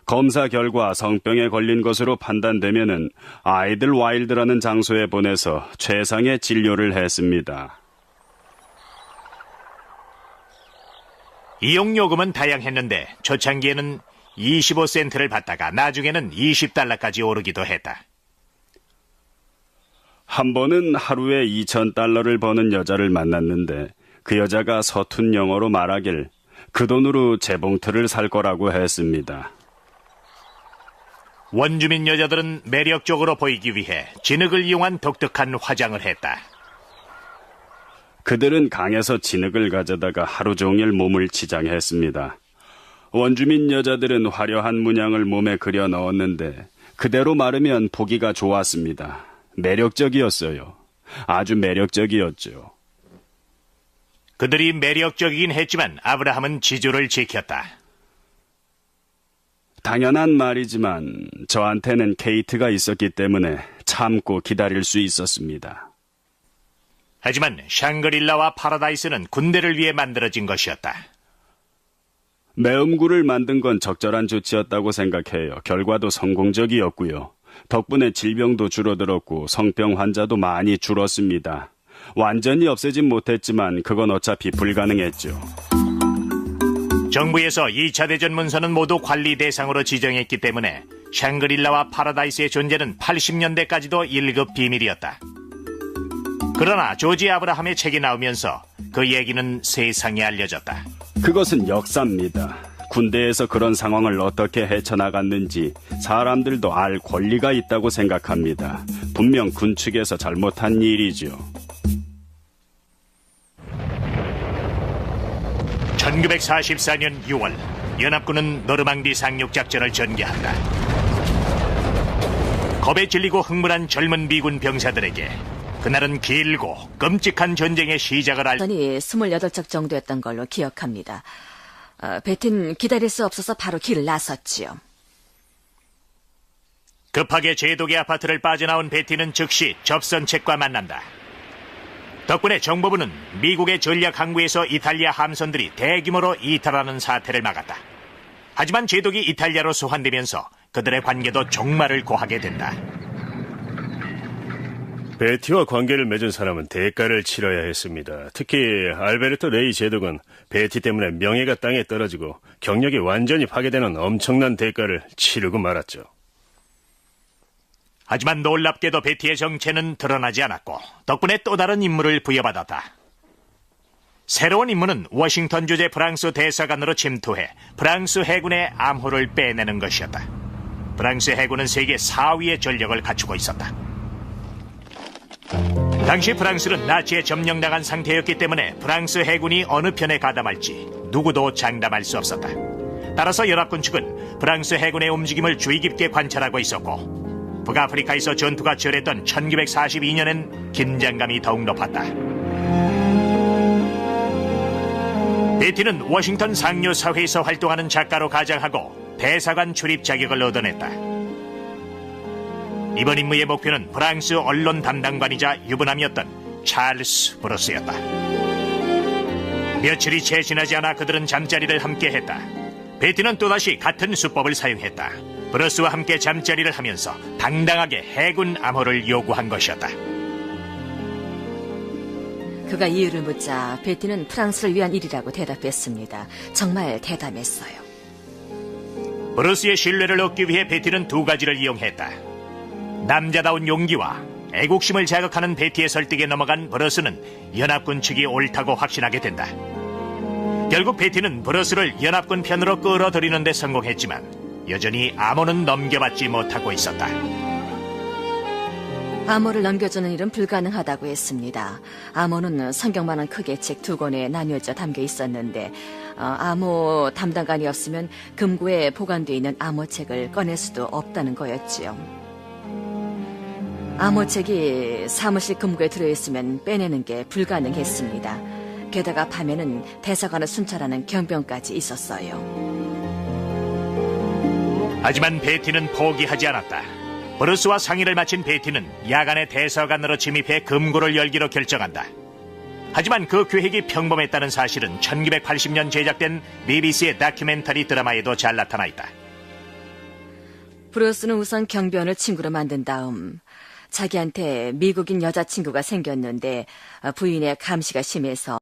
Speaker 4: 검사 결과 성병에 걸린 것으로 판단되면은 아이들 와일드라는 장소에 보내서 최상의 진료를 했습니다.
Speaker 1: 이용 요금은 다양했는데 초창기에는 25센트를 받다가 나중에는 20달러까지 오르기도 했다.
Speaker 4: 한 번은 하루에 2,000달러를 버는 여자를 만났는데 그 여자가 서툰 영어로 말하길 그 돈으로 재봉틀을 살 거라고 했습니다.
Speaker 1: 원주민 여자들은 매력적으로 보이기 위해 진흙을 이용한 독특한 화장을 했다.
Speaker 4: 그들은 강에서 진흙을 가져다가 하루 종일 몸을 치장했습니다. 원주민 여자들은 화려한 문양을 몸에 그려 넣었는데 그대로 마르면 보기가 좋았습니다. 매력적이었어요. 아주 매력적이었죠.
Speaker 1: 그들이 매력적이긴 했지만 아브라함은 지조를 지켰다.
Speaker 4: 당연한 말이지만 저한테는 케이트가 있었기 때문에 참고 기다릴 수 있었습니다.
Speaker 1: 하지만 샹그릴라와 파라다이스는 군대를 위해 만들어진 것이었다.
Speaker 4: 매음구를 만든 건 적절한 조치였다고 생각해요. 결과도 성공적이었고요. 덕분에 질병도 줄어들었고 성병 환자도 많이 줄었습니다. 완전히 없애진 못했지만 그건 어차피 불가능했죠.
Speaker 1: 정부에서 2차 대전 문서는 모두 관리 대상으로 지정했기 때문에 샹그릴라와 파라다이스의 존재는 80년대까지도 1급 비밀이었다. 그러나 조지 아브라함의 책이 나오면서 그 얘기는 세상에 알려졌다.
Speaker 4: 그것은 역사입니다. 군대에서 그런 상황을 어떻게 헤쳐나갔는지 사람들도 알 권리가 있다고 생각합니다. 분명 군 측에서 잘못한 일이죠.
Speaker 1: 1944년 6월 연합군은 노르망디 상륙작전을 전개한다. 겁에 질리고 흥분한 젊은 미군 병사들에게 그날은 길고 끔찍한 전쟁의 시작을
Speaker 6: 전이 28척 정도였던 걸로 기억합니다. 베틴 기다릴 수 없어서 바로 길을 나섰지요.
Speaker 1: 급하게 제독의 아파트를 빠져나온 베티는 즉시 접선책과 만난다. 덕분에 정보부는 미국의 전략 항구에서 이탈리아 함선들이 대규모로 이탈하는 사태를 막았다. 하지만 제독이 이탈리아로 소환되면서 그들의 관계도 종말을 고하게 된다.
Speaker 2: 베티와 관계를 맺은 사람은 대가를 치러야 했습니다. 특히 알베르토 레이 제독은 베티 때문에 명예가 땅에 떨어지고 경력이 완전히 파괴되는 엄청난 대가를 치르고 말았죠.
Speaker 1: 하지만 놀랍게도 베티의 정체는 드러나지 않았고 덕분에 또 다른 임무를 부여받았다. 새로운 임무는 워싱턴 주재 프랑스 대사관으로 침투해 프랑스 해군의 암호를 빼내는 것이었다. 프랑스 해군은 세계 4위의 전력을 갖추고 있었다. 당시 프랑스는 나치에 점령당한 상태였기 때문에 프랑스 해군이 어느 편에 가담할지 누구도 장담할 수 없었다. 따라서 연합군 측은 프랑스 해군의 움직임을 주의 깊게 관찰하고 있었고 북아프리카에서 전투가 치열했던 1942년엔 긴장감이 더욱 높았다. 베티는 워싱턴 상류사회에서 활동하는 작가로 가장하고 대사관 출입 자격을 얻어냈다. 이번 임무의 목표는 프랑스 언론 담당관이자 유부남이었던 찰스 브루스였다. 며칠이 채 지나지 않아 그들은 잠자리를 함께 했다. 베티는 또다시 같은 수법을 사용했다. 브루스와 함께 잠자리를 하면서 당당하게 해군 암호를 요구한 것이었다.
Speaker 6: 그가 이유를 묻자 베티는 프랑스를 위한 일이라고 대답했습니다. 정말 대담했어요.
Speaker 1: 브루스의 신뢰를 얻기 위해 베티는 두 가지를 이용했다. 남자다운 용기와 애국심을 자극하는 베티의 설득에 넘어간 브루스는 연합군 측이 옳다고 확신하게 된다. 결국 베티는 브루스를 연합군 편으로 끌어들이는 데 성공했지만 여전히 암호는 넘겨받지 못하고 있었다.
Speaker 6: 암호를 넘겨주는 일은 불가능하다고 했습니다. 암호는 성경만한 크게 책 2권에 나뉘어져 담겨 있었는데 암호 담당관이 없으면 금고에 보관되어 있는 암호책을 꺼낼 수도 없다는 거였지요. 암호책이 사무실 금고에 들어있으면 빼내는 게 불가능했습니다. 게다가 밤에는 대사관을 순찰하는 경병까지 있었어요.
Speaker 1: 하지만 베티는 포기하지 않았다. 브루스와 상의를 마친 베티는 야간에 대사관으로 침입해 금고를 열기로 결정한다. 하지만 그 계획이 평범했다는 사실은 1980년 제작된 BBC의 다큐멘터리 드라마에도 잘 나타나 있다.
Speaker 6: 브루스는 우선 경비원을 친구로 만든 다음 자기한테 미국인 여자친구가 생겼는데 부인의 감시가 심해서